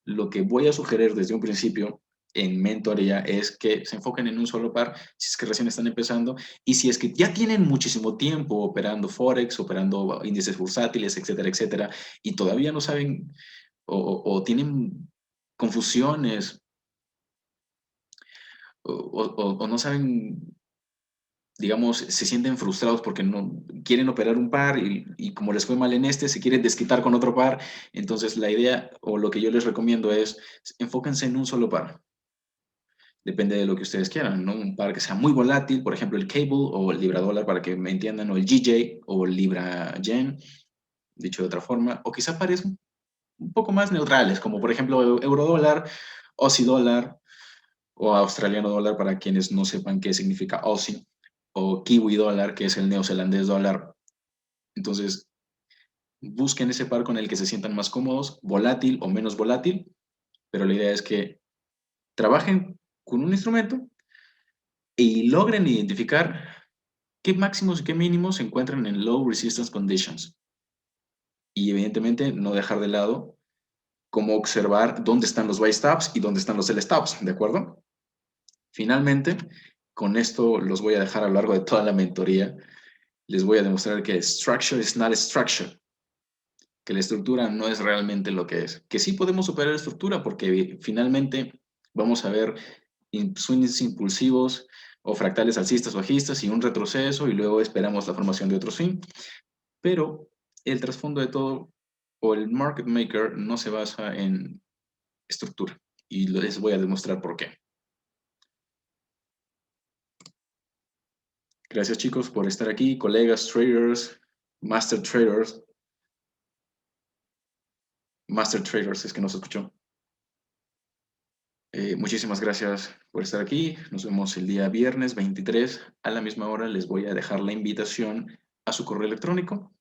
Lo que voy a sugerir desde un principio en mentoría es que se enfoquen en un solo par si es que recién están empezando y si es que ya tienen muchísimo tiempo operando Forex, operando índices bursátiles, etcétera, etcétera, y todavía no saben o tienen confusiones o no saben, digamos, se sienten frustrados porque no quieren operar un par y como les fue mal en este, se quieren desquitar con otro par. Entonces, la idea o lo que yo les recomiendo es enfóquense en un solo par. Depende de lo que ustedes quieran, ¿no? Un par que sea muy volátil, por ejemplo, el Cable o el Libra Dólar, para que me entiendan, o el GJ o el Libra Yen, dicho de otra forma, o quizá pares un poco más neutrales, como por ejemplo Euro Dólar, Aussie Dólar o Australiano Dólar, para quienes no sepan qué significa Aussie, o Kiwi Dólar, que es el neozelandés dólar. Entonces, busquen ese par con el que se sientan más cómodos, volátil o menos volátil, pero la idea es que trabajen con un instrumento y logren identificar qué máximos y qué mínimos se encuentran en low resistance conditions. Y evidentemente no dejar de lado cómo observar dónde están los buy stops y dónde están los sell stops, ¿de acuerdo? Finalmente, con esto los voy a dejar a lo largo de toda la mentoría. Les voy a demostrar que structure is not structure, que la estructura no es realmente lo que es, que sí podemos operar estructura porque finalmente vamos a ver swings impulsivos o fractales alcistas o bajistas y un retroceso y luego esperamos la formación de otro swing, pero el trasfondo de todo o el market maker no se basa en estructura y les voy a demostrar por qué. Gracias chicos por estar aquí, colegas, traders, master traders, es que no se escuchó. Muchísimas gracias por estar aquí. Nos vemos el día viernes 23 a la misma hora. Les voy a dejar la invitación a su correo electrónico.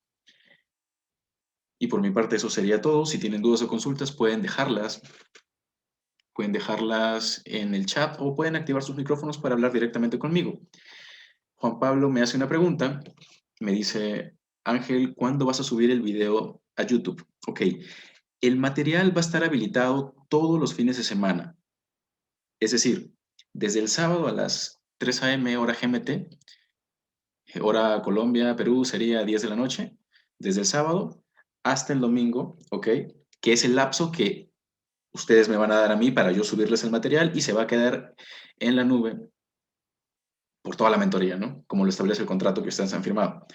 Y por mi parte eso sería todo. Si tienen dudas o consultas pueden dejarlas en el chat o pueden activar sus micrófonos para hablar directamente conmigo. Juan Pablo me hace una pregunta. Me dice, Ángel, ¿cuándo vas a subir el video a YouTube? Ok, el material va a estar habilitado todos los fines de semana. Es decir, desde el sábado a las 3 a.m. hora GMT, hora Colombia, Perú sería 10 de la noche, desde el sábado hasta el domingo, ¿ok? Que es el lapso que ustedes me van a dar a mí para yo subirles el material y se va a quedar en la nube por toda la mentoría, ¿no? Como lo establece el contrato que ustedes han firmado.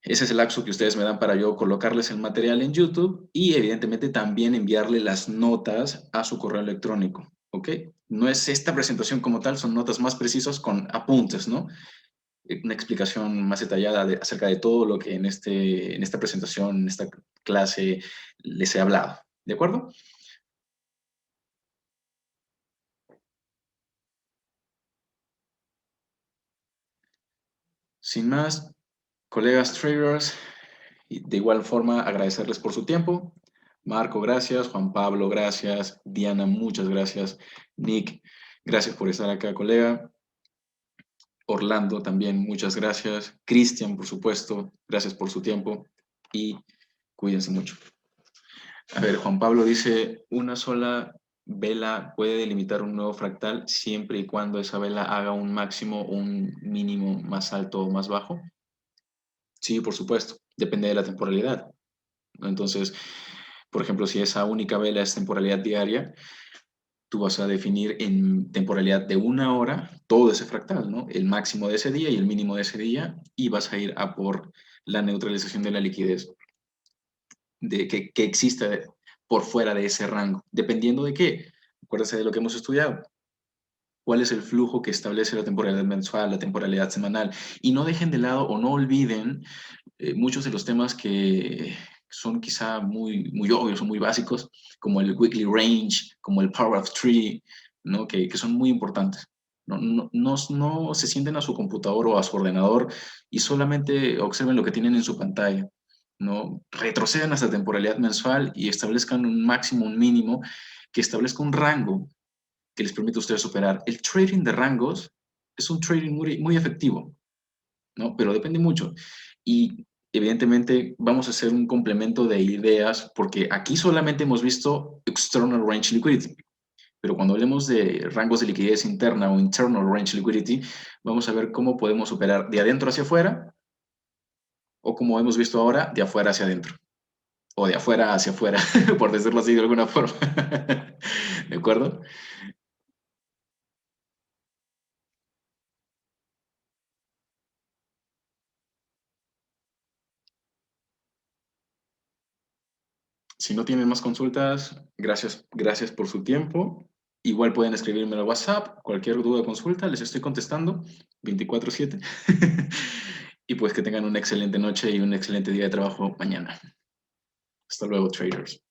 Ese es el lapso que ustedes me dan para yo colocarles el material en YouTube y evidentemente también enviarle las notas a su correo electrónico, ¿ok? No es esta presentación como tal, son notas más precisas con apuntes, ¿no? Una explicación más detallada acerca de todo lo que en esta presentación, en esta clase les he hablado, ¿de acuerdo? Sin más, colegas traders, y de igual forma agradecerles por su tiempo. Marco, gracias. Juan Pablo, gracias. Diana, muchas gracias. Nick, gracias por estar acá, colega. Orlando, también muchas gracias. Cristian, por supuesto, gracias por su tiempo y cuídense mucho. A ver, Juan Pablo dice, una sola vela puede delimitar un nuevo fractal siempre y cuando esa vela haga un máximo o un mínimo más alto o más bajo. Sí, por supuesto, depende de la temporalidad. Entonces, Por ejemplo, si esa única vela es temporalidad diaria, tú vas a definir en temporalidad de 1 hora todo ese fractal, ¿no? El máximo de ese día y el mínimo de ese día, y vas a ir a por la neutralización de la liquidez que existe por fuera de ese rango. ¿Dependiendo de qué? Acuérdense de lo que hemos estudiado. ¿Cuál es el flujo que establece la temporalidad mensual, la temporalidad semanal? Y no dejen de lado o no olviden muchos de los temas que son quizá muy obvios o muy básicos, como el weekly range, como el power of three, ¿no? Que son muy importantes. No se sienten a su computador o a su ordenador y solamente observen lo que tienen en su pantalla, ¿no? Retrocedan hasta temporalidad mensual y establezcan un máximo, un mínimo, que establezca un rango que les permite a ustedes superar. El trading de rangos es un trading muy efectivo, ¿no? Pero depende mucho. Y evidentemente vamos a hacer un complemento de ideas porque aquí solamente hemos visto external range liquidity, pero cuando hablemos de rangos de liquidez interna o internal range liquidity, vamos a ver cómo podemos operar de adentro hacia afuera o como hemos visto ahora, de afuera hacia adentro o de afuera hacia afuera, por decirlo así de alguna forma. ¿De acuerdo? Si no tienen más consultas, gracias por su tiempo. Igual pueden escribirme al WhatsApp, cualquier duda o consulta, les estoy contestando 24/7. Y pues que tengan una excelente noche y un excelente día de trabajo mañana. Hasta luego, traders.